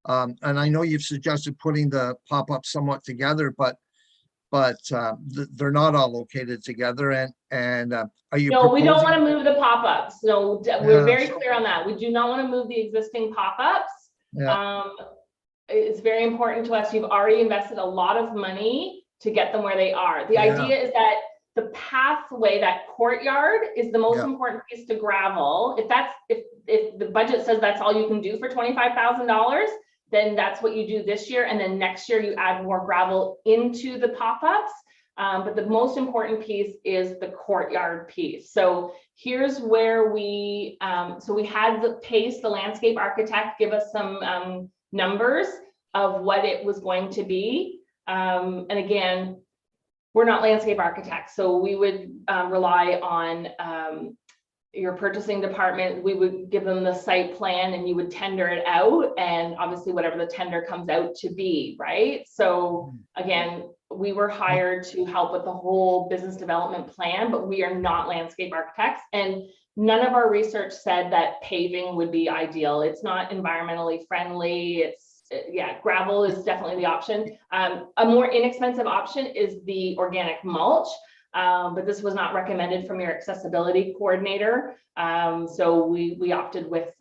And I know you've suggested putting the pop-ups somewhat together, but they're not all located together. And are you No, we don't want to proposing? move the pop-ups. No, we're very clear on that. We do not want to move the existing pop-ups. Yeah. It's very important to us. You've already invested a lot of money to get them where they are. The Yeah. idea is that the pathway, that courtyard, is the most Yeah. important piece to gravel. If the budget says that's all you can do for $25,000, then that's what you do this year. And then next year you add more gravel into the pop-ups. But the most important piece is the courtyard piece. So here's where we had the landscape architect, give us some numbers of what it was going to be. And again, we're not landscape architects, so we would rely on your purchasing department. We would give them the site plan and you would tender it out, and obviously whatever the tender comes out to be, right? So again, we were hired to help with the whole business development plan, but we are not landscape architects, and none of our research said that paving would be ideal. It's not environmentally friendly. Gravel is definitely the option. A more inexpensive option is the organic mulch. But this was not recommended from your accessibility coordinator. So we opted with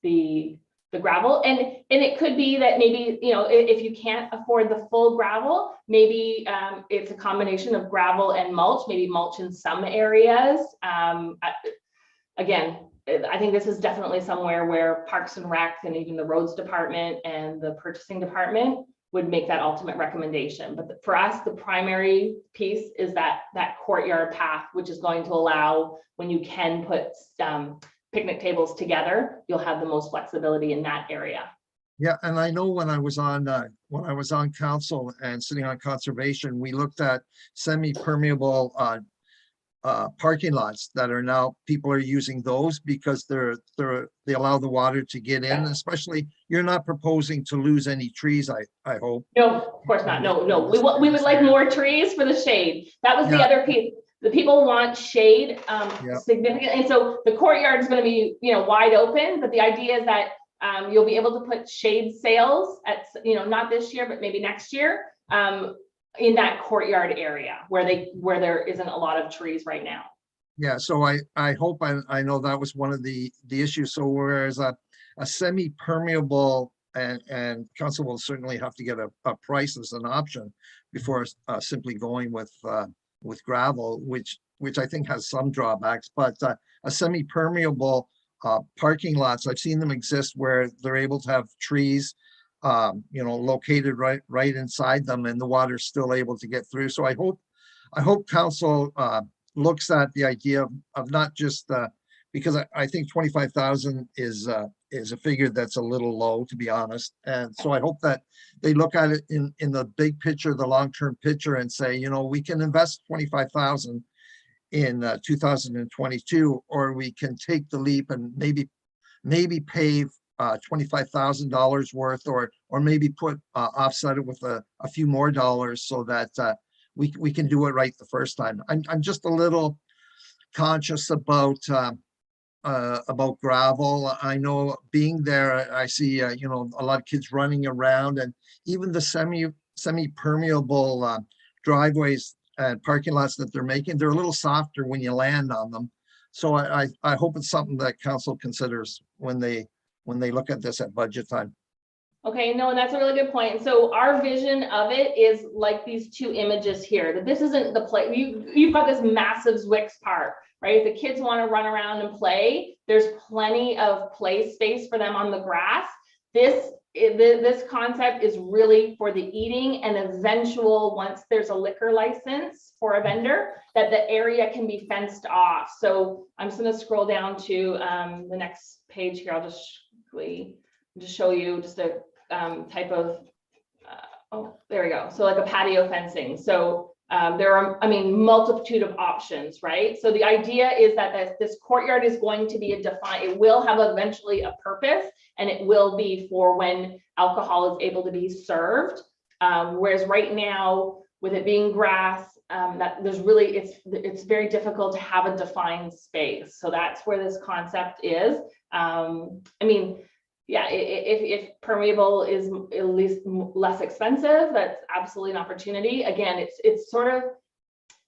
the the gravel. And it could be that maybe, you know, if you can't afford the full gravel, maybe it's a combination of gravel and mulch, maybe mulch in some areas. Again, I think this is definitely somewhere where Parks and Rec and even the roads department and the purchasing department would make that ultimate recommendation. But for us, the primary piece is that courtyard path, which is going to allow, when you can put picnic tables together, you'll have the most flexibility in that area. Yeah, and I know when I was on council and sitting on conservation, we looked at semi-permeable parking lots that are now, people are using those because they allow the water to get in, especially, you're not proposing to lose any trees, I hope. No, of course not. No. We would like more trees for the shade. That was the other piece. The people want shade significant. And so the courtyard is going to be, you know, wide open, but the idea is that you'll be able to put shade sails at, you know, not this year, but maybe next year, in that courtyard area where there isn't a lot of trees right now. Yeah, so I hope, I know that was one of the issues. So whereas a semi-permeable, and council will certainly have to get a price as an option before simply going with gravel, which I think has some drawbacks, but a semi-permeable parking lots, I've seen them exist where they're able to have trees you know, located right inside them, and the water's still able to get through. So I hope council looks at the idea of not just because I think 25,000 is a figure that's a little low, to be honest. And so I hope that they look at it in the big picture, the long-term picture, and say, you know, we can invest 25,000 in 2022, or we can take the leap and maybe pave $25,000 worth, or maybe put offset it with a few more dollars, so that we can do it right the first time. I'm just a little conscious about gravel. I know being there, I see you know, a lot of kids running around, and even the semi-permeable driveways and parking lots that they're making, they're a little softer when you land on them. So I hope it's something that council considers when they look at this at budget time. Okay, no, and that's a really good point. So our vision of it is like these two images here, that this isn't the play. You've got this massive Zwicks Park, right? If the kids want to run around and play, there's plenty of play space for them on the grass. This concept is really for the eating and eventual, once there's a liquor license for a vendor, that the area can be fenced off. So I'm just going to scroll down to the next page here. I'll just show you just a type of, oh, there we go. So like a patio fencing. So there are, I mean, multitude of options, right? So the idea is that this courtyard is going to be it will have eventually a purpose, and it will be for when alcohol is able to be served. Whereas right now, with it being grass, that there's really, it's very difficult to have a defined space. So that's where this concept is. I mean, yeah, if permeable is at least less expensive, that's absolutely an opportunity. Again, it's sort of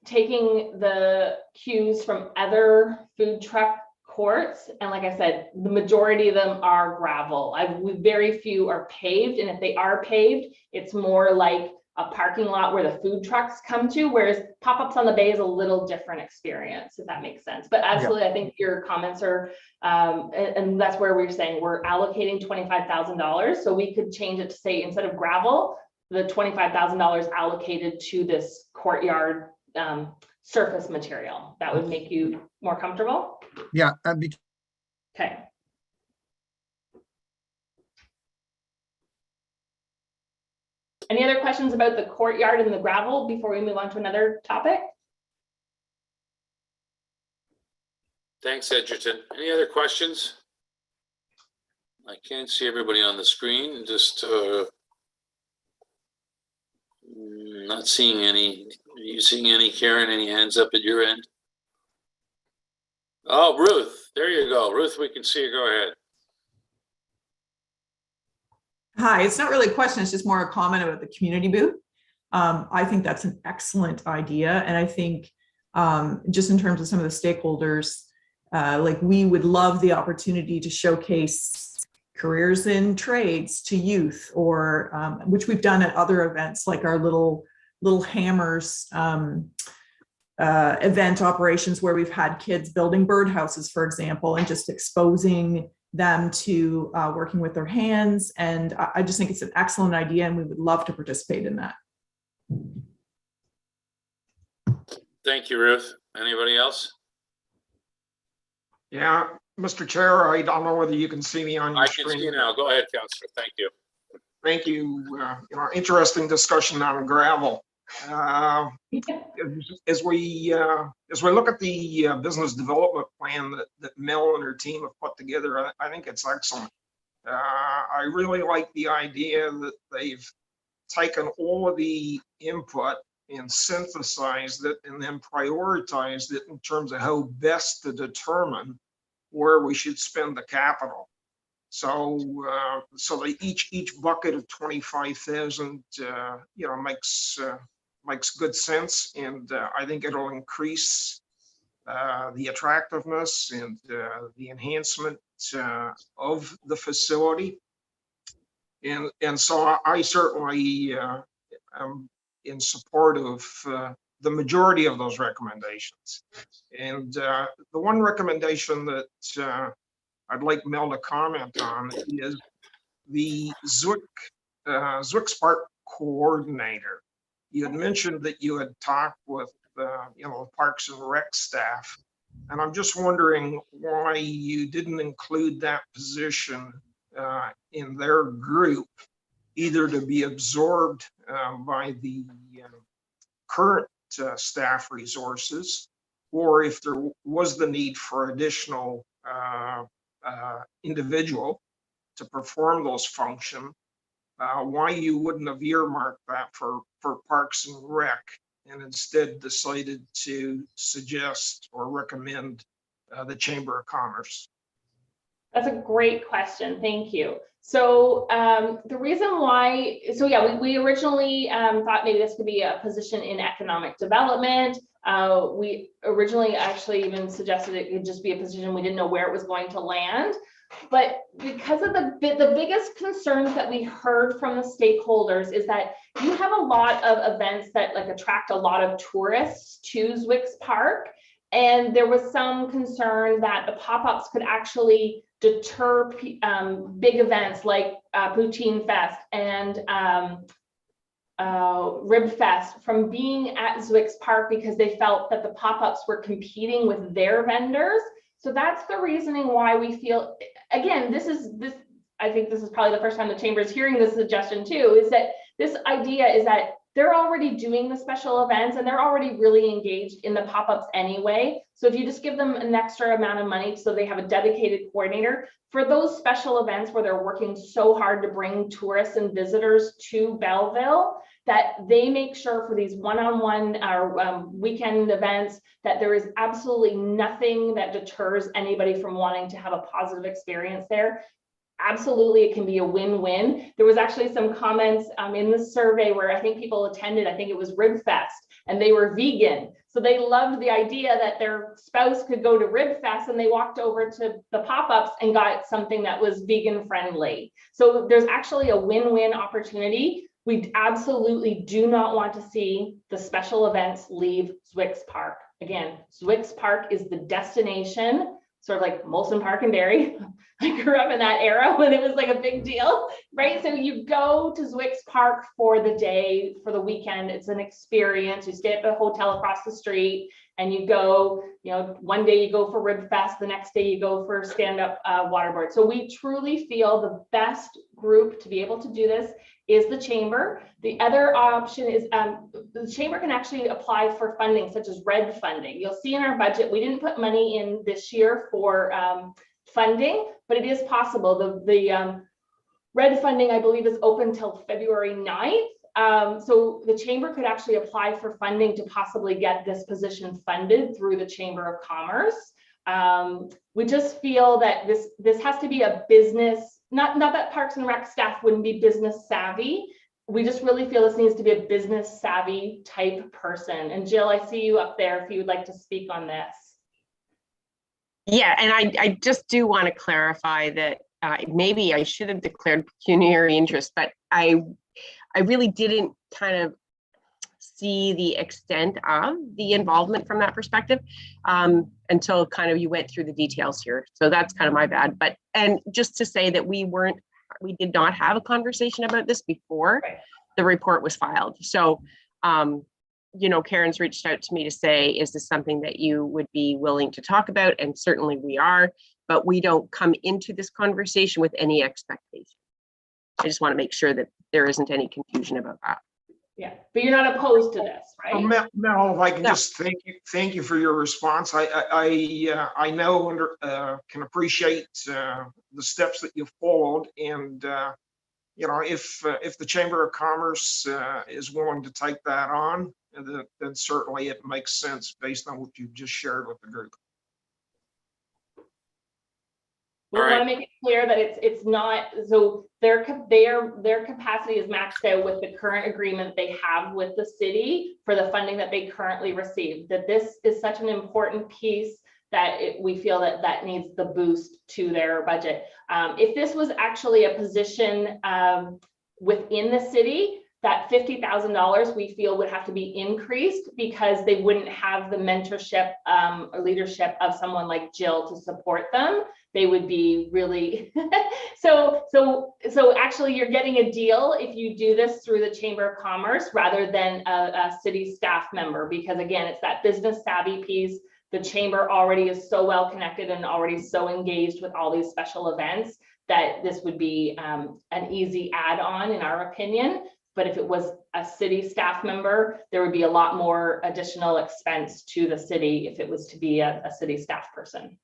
taking the cues from other food truck courts, and like I said, the majority of them are gravel. Very few are paved, and if they are paved, it's more like a parking lot where the food trucks come to, whereas pop-ups on the bay is a little different experience, if that makes sense. But absolutely, yeah. I think your comments are, and that's where we're saying we're allocating $25,000. So we could change it to say, instead of gravel, the $25,000 allocated to this courtyard surface material. That would make you more comfortable? Yeah. Okay. Any other questions about the courtyard and the gravel before we move on to another topic? Thanks, Edgerton. Any other questions? I can't see everybody on the screen. Just not seeing any. Are you seeing any, Karen? Any hands up at your end? Oh, Ruth, there you go. Ruth, we can see you. Go ahead. Hi, it's not really a question, it's just more a comment about the community booth. I think that's an excellent idea. And I think just in terms of some of the stakeholders, like we would love the opportunity to showcase careers in trades to youth, or which we've done at other events like our little hammers event operations, where we've had kids building birdhouses, for example, and just exposing them to working with their hands. And I just think it's an excellent idea, and we would love to participate in that. Thank you, Ruth. Anybody else? Yeah, Mr. Chair, I don't know whether you can see me on your I can screen. see now. Go ahead, Councillor. Thank you. Thank you. Interesting discussion on gravel. As we look at the business development plan that Mel and her team have put together, I think it's excellent. I really like the idea that they've taken all of the input and synthesized it and then prioritized it in terms of how best to determine where we should spend the capital. So each bucket of 25,000, makes good sense, and I think it'll increase the attractiveness and the enhancement of the facility. And so I certainly am in support of the majority of those recommendations. And the one recommendation that I'd like Mel to comment on is the Zwick's Park coordinator. You had mentioned that you had talked with the Parks and Rec staff, and I'm just wondering why you didn't include that position in their group, either to be absorbed by the current staff resources, or if there was the need for additional individual to perform those functions, why you wouldn't have earmarked that for Parks and Rec and instead decided to suggest or recommend the Chamber of Commerce. That's a great question. Thank you. So the reason why, we originally thought maybe this could be a position in economic development. We originally actually even suggested it could just be a position. We didn't know where it was going to land. But because of the biggest concerns that we heard from the stakeholders is that you have a lot of events that attract a lot of tourists to Zwick's Park. And there was some concern that the pop-ups could actually deter big events like Poutine Fest and Rib Fest from being at Zwick's Park, because they felt that the pop-ups were competing with their vendors. So that's the reasoning why we feel, again, I think this is probably the first time the Chamber is hearing this suggestion too, is that this idea is that they're already doing the special events and they're already really engaged in the pop-ups anyway. So if you just give them an extra amount of money so they have a dedicated coordinator for those special events where they're working so hard to bring tourists and visitors to Belleville, that they make sure for these one-on-one or weekend events that there is absolutely nothing that deters anybody from wanting to have a positive experience there. Absolutely, it can be a win-win. There was actually some comments in the survey where I think people attended, I think it was Rib Fest, and they were vegan. So they loved the idea that their spouse could go to Rib Fest and they walked over to the pop-ups and got something that was vegan friendly. So there's actually a win-win opportunity. We absolutely do not want to see the special events leave Zwick's Park. Again, Zwick's Park is the destination, sort of like Molson Park and Barrie. I grew up in that era when it was like a big deal, right? So you go to Zwick's Park for the day, for the weekend. It's an experience. You stay at the hotel across the street and you go, one day you go for Rib Fest, the next day you go for stand-up waterboard. So we truly feel the best group to be able to do this is the Chamber. The other option is the Chamber can actually apply for funding such as RED funding. You'll see in our budget, we didn't put money in this year for funding, but it is possible. The RED funding, I believe, is open till February 9th. So the Chamber could actually apply for funding to possibly get this position funded through the Chamber of Commerce. We just feel that this has to be a business, not that Parks and Rec staff wouldn't be business savvy. We just really feel this needs to be a business savvy type person. And Jill, I see you up there if you would like to speak on this. Yeah, and I just do want to clarify that maybe I should have declared pecuniary interest, but I really didn't kind of see the extent of the involvement from that perspective until kind of you went through the details here. So that's kind of my bad. But, and just to say that we did not have a conversation about this before the report was filed. So, you know, Karen's reached out to me to say, is this something that you would be willing to talk about? And certainly we are, but we don't come into this conversation with any expectation. I just want to make sure that there isn't any confusion about that. Yeah, but you're not opposed to this, right? Mel, if I can No. just thank you for your response. I know and can appreciate the steps that you've followed, and you know, if the Chamber of Commerce is willing to take that on, then certainly it makes sense based on what you've just shared with the group. We want to make it clear that it's not, so their capacity is maxed out with the current agreement they have with the city for the funding that they currently receive. That this is such an important piece that we feel that needs the boost to their budget. If this was actually a position within the city, that $50,000 we feel would have to be increased because they wouldn't have the mentorship or leadership of someone like Jill to support them. They would be really, so actually you're getting a deal if you do this through the Chamber of Commerce rather than a city staff member, because again, it's that business savvy piece. The Chamber already is so well connected and already so engaged with all these special events that this would be an easy add-on in our opinion. But if it was a city staff member, there would be a lot more additional expense to the city if it was to be a city staff person.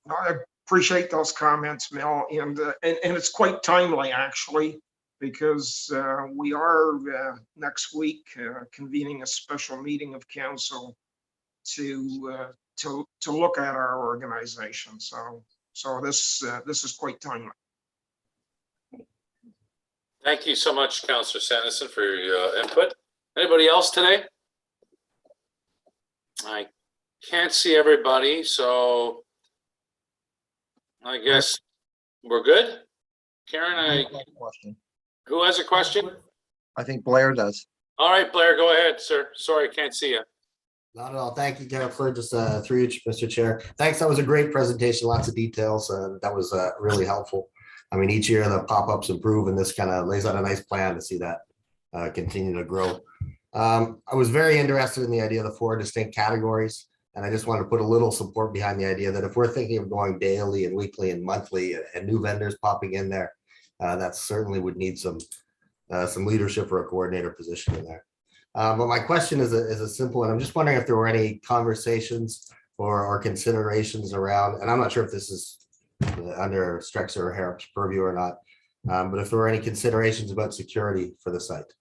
I appreciate those comments, Mel, and it's quite timely actually, because we are next week convening a special meeting of council to look at our organization. So this is quite timely. Thank you so much, Councillor Sanderson, for your input. Anybody else today? I can't see everybody, so I guess we're good. Karen, who has a question? I think Blair does. All right, Blair, go ahead, sir. Sorry, I can't see you. Not at all. Thank you, Councillor. Just through you, Mr. Chair. Thanks. That was a great presentation. Lots of details. That was really helpful. I mean, each year the pop-ups improve, and this kind of lays out a nice plan to see that continue to grow. I was very interested in the idea of the 4 distinct categories, and I just wanted to put a little support behind the idea that if we're thinking of going daily and weekly and monthly and new vendors popping in there, that certainly would need some leadership or a coordinator position in there. But my question is a simple one. I'm just wondering if there were any conversations or considerations around, and I'm not sure if this is under Strexer or Harrop's purview or not, but if there were any considerations about security for the site,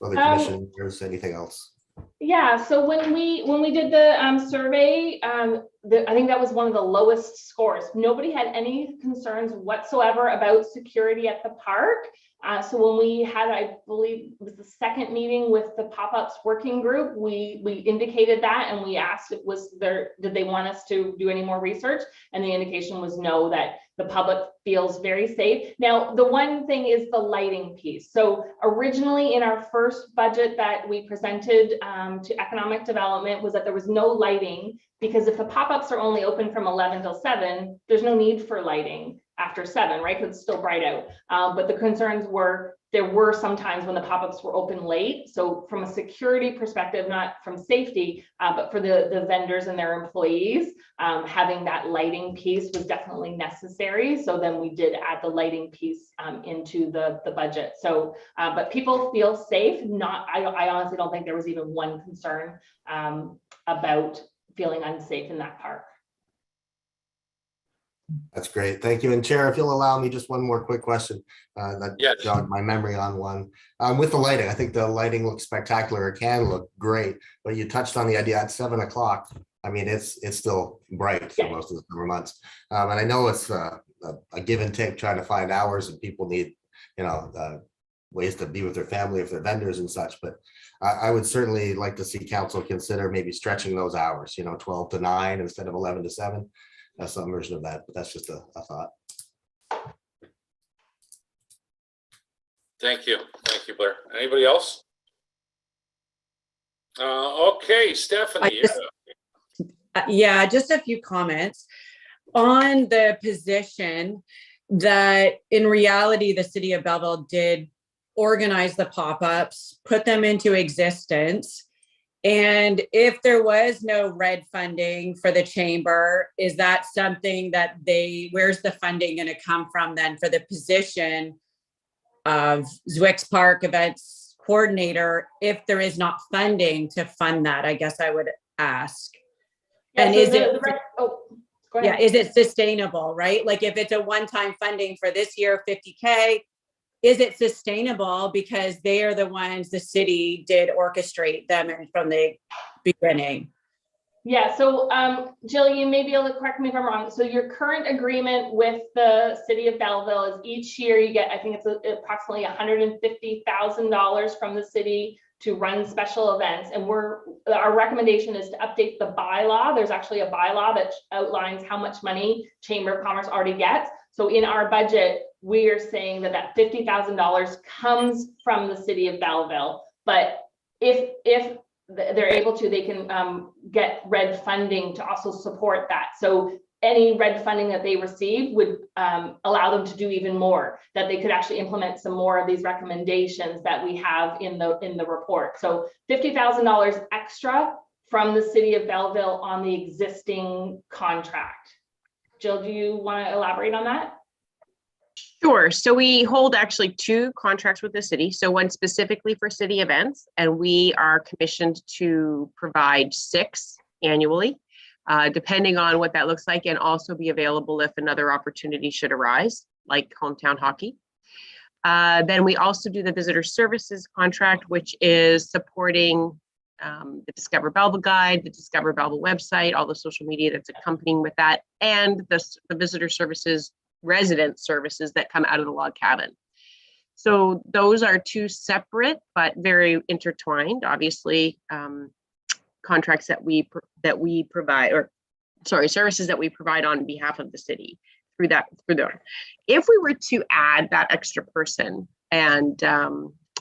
other commissioners, anything else? Yeah, so when we did the survey, I think that was one of the lowest scores. Nobody had any concerns whatsoever about security at the park. So when we had, I believe it was the second meeting with the pop-ups working group, we indicated that, and we asked if did they want us to do any more research, and the indication was no, that the public feels very safe. Now, the one thing is the lighting piece. So originally in our first budget that we presented to economic development was that there was no lighting, because if the pop-ups are only open from 11 till 7, there's no need for lighting after 7, right? Because it's still bright out. But the concerns were, there were some times when the pop-ups were open late. So from a security perspective, not from safety, but for the vendors and their employees, having that lighting piece was definitely necessary. So then we did add the lighting piece into the budget. So, but people feel safe. I honestly don't think there was even one concern about feeling unsafe in that park. That's great. Thank you. And Chair, if you'll allow me just one more quick question that jogged my memory on one. With the lighting, I think the lighting looks spectacular. It can look great, but you touched on the idea at 7 o'clock. I mean, it's still bright for most of the summer months. And I know it's a give and take trying to find hours, and people need, ways to be with their family if they're vendors and such. But I would certainly like to see council consider maybe stretching those hours, 12 to 9 instead of 11 to 7. some version of that, but that's just a thought. Thank you, Blair. Anybody else? Okay, Stephanie. Yeah, just a few comments on the position that in reality, the city of Belleville did organize the pop-ups, put them into existence. And if there was no red funding for the chamber, is that something that where's the funding going to come from then for the position of Zwick's Park events coordinator if there is not funding to fund that? I guess I would ask. Yeah, and so is it go ahead. is it sustainable, right? Like if it's a one-time funding for this year, 50K, is it sustainable because they are the ones the city did orchestrate them from the beginning? Yeah, so Jill, you may be able to correct me if I'm wrong. So your current agreement with the city of Belleville is each year you get, I think it's approximately $150,000 from the city to run special events. And our recommendation is to update the bylaw. There's actually a bylaw that outlines how much money Chamber of Commerce already gets. So in our budget, we are saying that $50,000 comes from the city of Belleville. But if they're able to, they can get red funding to also support that. So any red funding that they receive would allow them to do even more, that they could actually implement some more of these recommendations that we have in the report. So $50,000 extra from the city of Belleville on the existing contract. Jill, do you want to elaborate on that? Sure. So we hold actually 2 contracts with the city. So one specifically for city events, and we are commissioned to provide 6 annually, depending on what that looks like, and also be available if another opportunity should arise, like hometown hockey. Then we also do the visitor services contract, which is supporting the Discover Belleville guide, the Discover Belleville website, all the social media that's accompanying with that, and the visitor services, resident services that come out of the log cabin. So those are 2 separate but very intertwined, obviously, contracts that we provide, or sorry, services that we provide on behalf of the city through that. If we were to add that extra person, and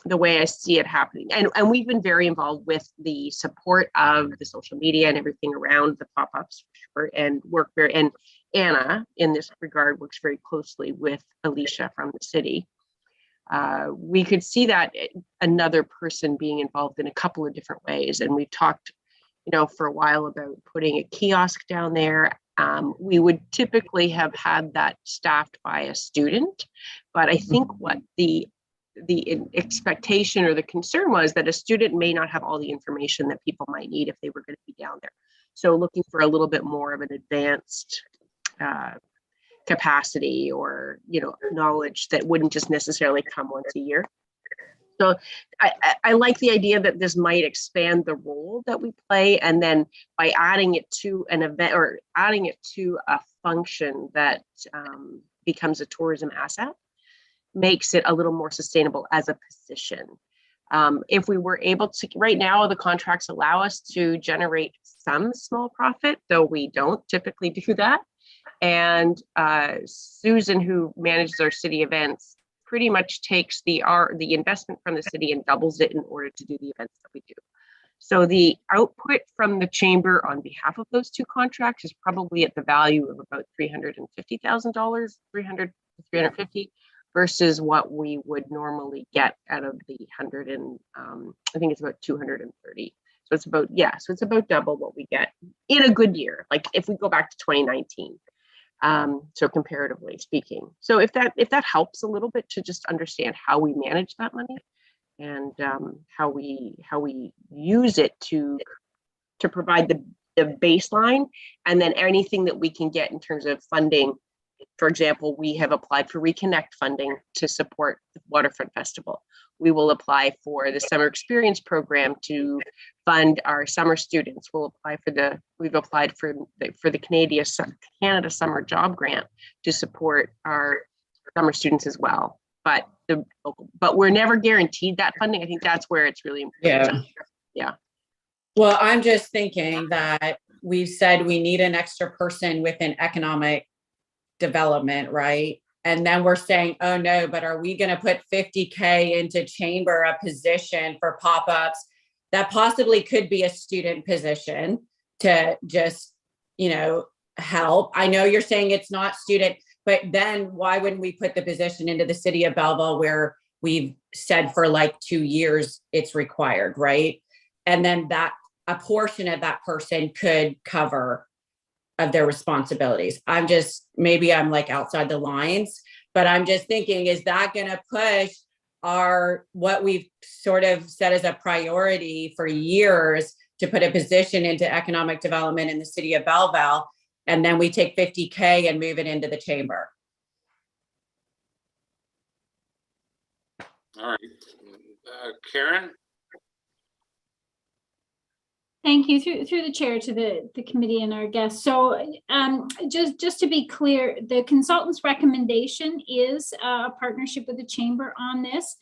the way I see it happening, and we've been very involved with the support of the social media and everything around the pop-ups, and Anna in this regard works very closely with Alicia from the city. We could see that another person being involved in a couple of different ways, and we've talked for a while about putting a kiosk down there. We would typically have had that staffed by a student, but I think what the expectation or the concern was that a student may not have all the information that people might need if they were going to be down there. So looking for a little bit more of an advanced capacity or knowledge that wouldn't just necessarily come once a year. So I like the idea that this might expand the role that we play, and then by adding it to an event or adding it to a function that becomes a tourism asset, makes it a little more sustainable as a position. If we were able to, right now the contracts allow us to generate some small profit, though we don't typically do that. And Susan, who manages our city events, pretty much takes the investment from the city and doubles it in order to do the events that we do. So the output from the chamber on behalf of those 2 contracts is probably at the value of about $350,000, 300 to 350, versus what we would normally get out of the 100 and I think it's about 230. So it's about, so it's about double what we get in a good year. Like if we go back to 2019. So comparatively speaking. So if that helps a little bit to just understand how we manage that money and how we use it to provide the baseline, and then anything that we can get in terms of funding. For example, we have applied for Reconnect funding to support the Waterfront Festival. We will apply for the Summer Experience Program to fund our summer students. We've applied for the Canada Summer Job Grant to support our summer students as well. But we're never guaranteed that funding. I think that's where it's really important. Yeah. Well, I'm just thinking that we've said we need an extra person within economic development, right? And then we're saying, oh no, but are we going to put 50K into chamber, a position for pop-ups that possibly could be a student position to just, help? I know you're saying it's not student, but then why wouldn't we put the position into the city of Belleville where we've said for like 2 years it's required, right? And then that a portion of that person could cover of their responsibilities. Maybe I'm like outside the lines, but I'm just thinking, is that going to push what we've sort of set as a priority for years to put a position into economic development in the city of Belleville, and then we take 50K and move it into the chamber? All right. Karen? Thank you through the chair to the committee and our guests. So just to be clear, the consultant's recommendation is a partnership with the chamber on this.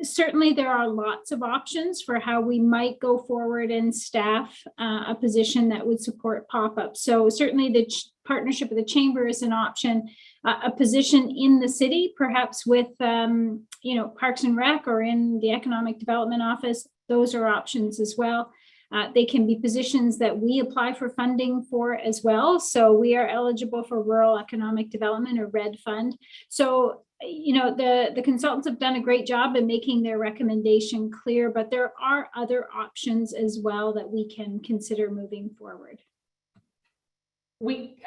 Certainly there are lots of options for how we might go forward and staff a position that would support pop-up. So certainly the partnership with the chamber is an option. A position in the city, perhaps with Parks and Rec or in the Economic Development Office, those are options as well. They can be positions that we apply for funding for as well. So we are eligible for Rural Economic Development or RED Fund. So, the consultants have done a great job in making their recommendation clear, but there are other options as well that we can consider moving forward. We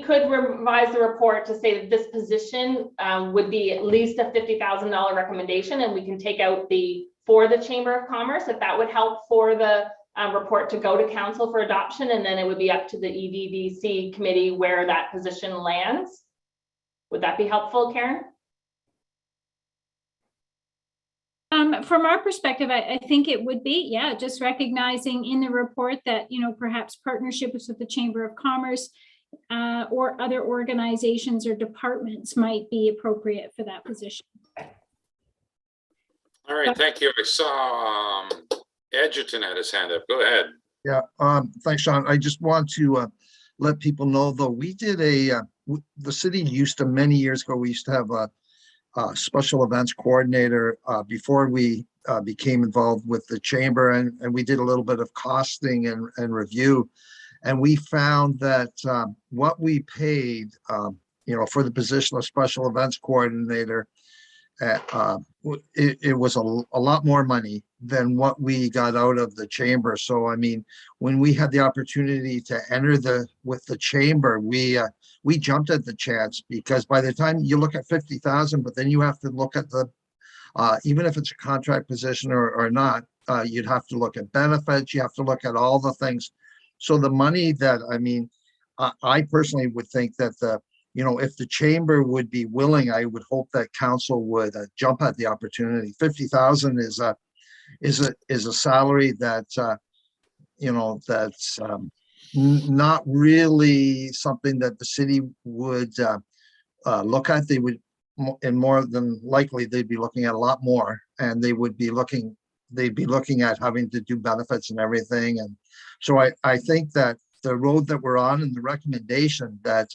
could revise the report to say that this position would be at least a $50,000 recommendation, and we can take out for the Chamber of Commerce, if that would help for the report to go to council for adoption, and then it would be up to the EDDC committee where that position lands. Would that be helpful, Karen? From our perspective, I think it would be, yeah, just recognizing in the report that, perhaps partnerships with the Chamber of Commerce or other organizations or departments might be appropriate for that position. All right, thank you. I saw Edgerton had his hand up. Go ahead. Yeah, thanks, Sean. I just want to let people know, though, we did the city used to, many years ago, we used to have a special events coordinator before we became involved with the chamber, and we did a little bit of costing and review. And we found that what we paid, for the position of special events coordinator, it was a lot more money than what we got out of the chamber. So, I mean, when we had the opportunity to enter with the chamber, we jumped at the chance, because by the time you look at 50,000, but then you have to look at even if it's a contract position or not, you'd have to look at benefits. You have to look at all the things. So the money that, I personally would think that if the chamber would be willing, I would hope that council would jump at the opportunity. 50,000 is a salary that that's not really something that the city would look at. They would, and more than likely, they'd be looking at a lot more, and they'd be looking at having to do benefits and everything. And so I think that the road that we're on and the recommendation that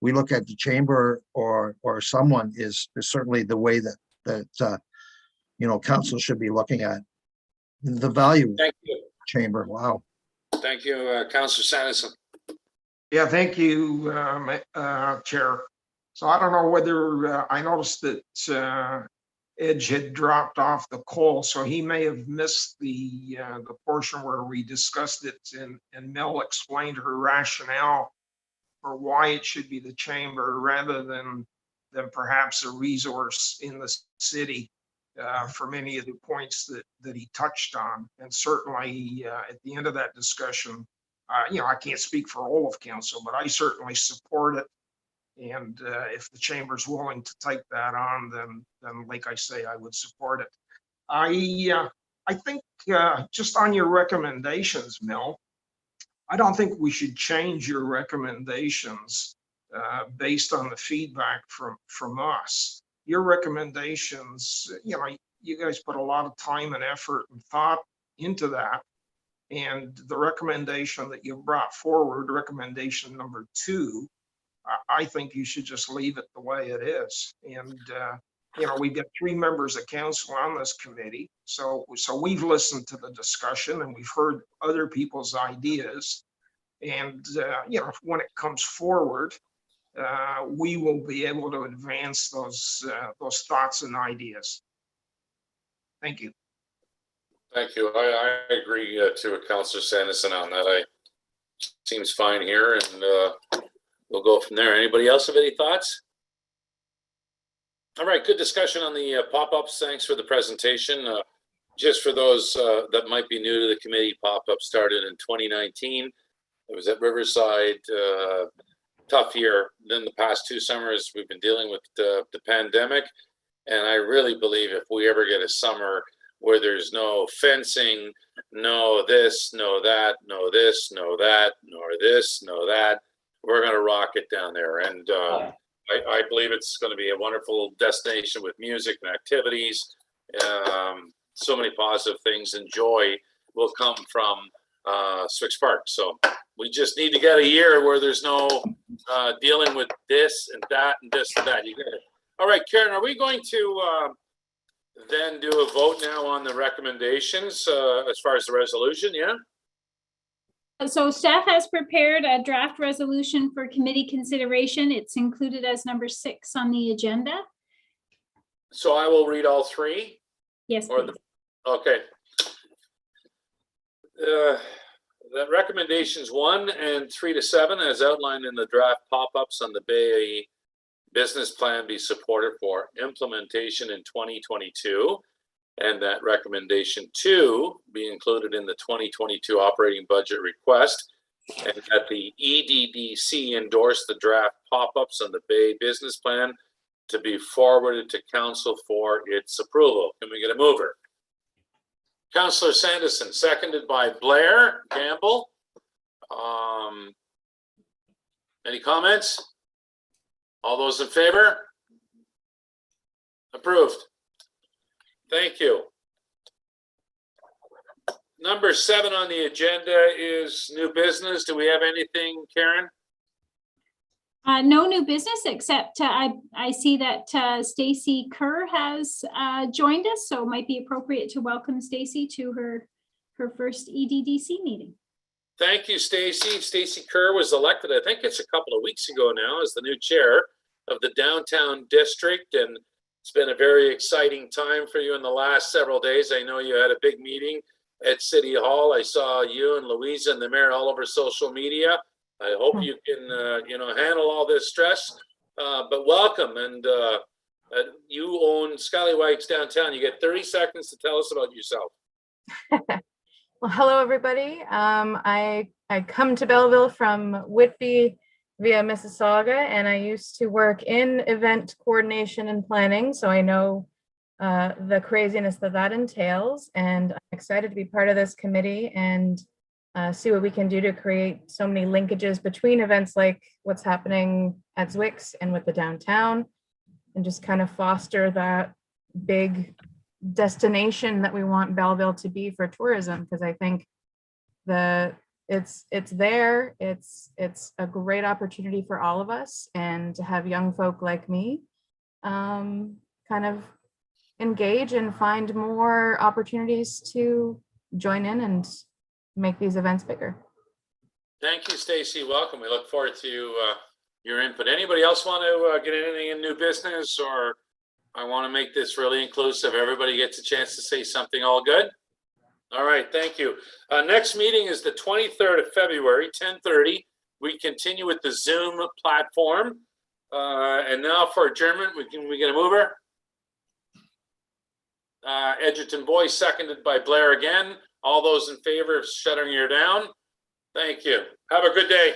we look at the chamber or someone is certainly the way that council should be looking at the value. Thank you. Chamber. Wow. Thank you, Councillor Sanderson. Yeah, thank you, Chair. So I don't know whether I noticed that Edge had dropped off the call, so he may have missed the portion where we discussed it, and Mel explained her rationale for why it should be the chamber rather than perhaps a resource in the city for many of the points that he touched on. And certainly at the end of that discussion, I can't speak for all of council, but I certainly support it. And if the chamber's willing to take that on, then like I say, I would support it. I think just on your recommendations, Mel, I don't think we should change your recommendations based on the feedback from us. Your recommendations, you guys put a lot of time and effort and thought into that. And the recommendation that you brought forward, recommendation number 2, I think you should just leave it the way it is. And, we've got 3 members of council on this committee. So we've listened to the discussion and we've heard other people's ideas. And, when it comes forward, we will be able to advance those thoughts and ideas. Thank you. Thank you. I agree too with Councillor Sanderson on that. Seems fine here, and we'll go from there. Anybody else have any thoughts? All right, good discussion on the pop-ups. Thanks for the presentation. Just for those that might be new to the committee, pop-up started in 2019. It was at Riverside. Tough year. Then the past 2 summers, we've been dealing with the pandemic. And I really believe if we ever get a summer where there's no fencing, no this, no that, no this, no that, nor this, no that, we're going to rock it down there. And I believe it's going to be a wonderful destination with music and activities. So many positive things, and joy will come from Swix Park. So we just need to get a year where there's no dealing with this and that and this and that. You get it. All right, Karen, are we going to then do a vote now on the recommendations as far as the resolution? Yeah. So staff has prepared a draft resolution for committee consideration. It's included as number 6 on the agenda. So I will read all 3? Yes, Or okay. The recommendations 1 and 3 to 7, as outlined in the draft pop-ups on the Bay business plan, be supported for implementation in 2022, and that recommendation 2 be included in the 2022 operating budget request, and that the EDDC endorse the draft pop-ups on the Bay business plan to be forwarded to council for its approval. Can we get a mover? Councillor Sanderson, seconded by Blair Campbell. Any comments? All those in favor? Approved. Thank you. Number 7 on the agenda is new business. Do we have anything, Karen? No new business, except I see that Stacy Kerr has joined us, so it might be appropriate to welcome Stacy to her first EDDC meeting. Thank you, Stacy. Stacy Kerr was elected, I think it's a couple of weeks ago now, as the new chair of the downtown district, and it's been a very exciting time for you in the last several days. I know you had a big meeting at City Hall. I saw you and Louisa and the mayor all over social media. I hope you can, handle all this stress, but welcome. And you own Scallywags downtown. You get 30 seconds to tell us about yourself. Well, hello, everybody. I come to Belleville from Whitby via Mississauga, and I used to work in event coordination and planning, so I know the craziness that entails, and I'm excited to be part of this committee and see what we can do to create so many linkages between events like what's happening at Swix and with the downtown, and just kind of foster that big destination that we want Belleville to be for tourism, because I think it's there. It's a great opportunity for all of us, and to have young folk like me kind of engage and find more opportunities to join in and make these events bigger. Thank you, Stacy. Welcome. We look forward to your input. Anybody else want to get anything in new business, or I want to make this really inclusive? Everybody gets a chance to say something. All good? All right, thank you. Next meeting is the 23rd of February, 10:30. We continue with the Zoom platform. And now for adjournment, we get a mover? Edgerton Boyce, seconded by Blair again. All those in favor of shutting her down? Thank you. Have a good day.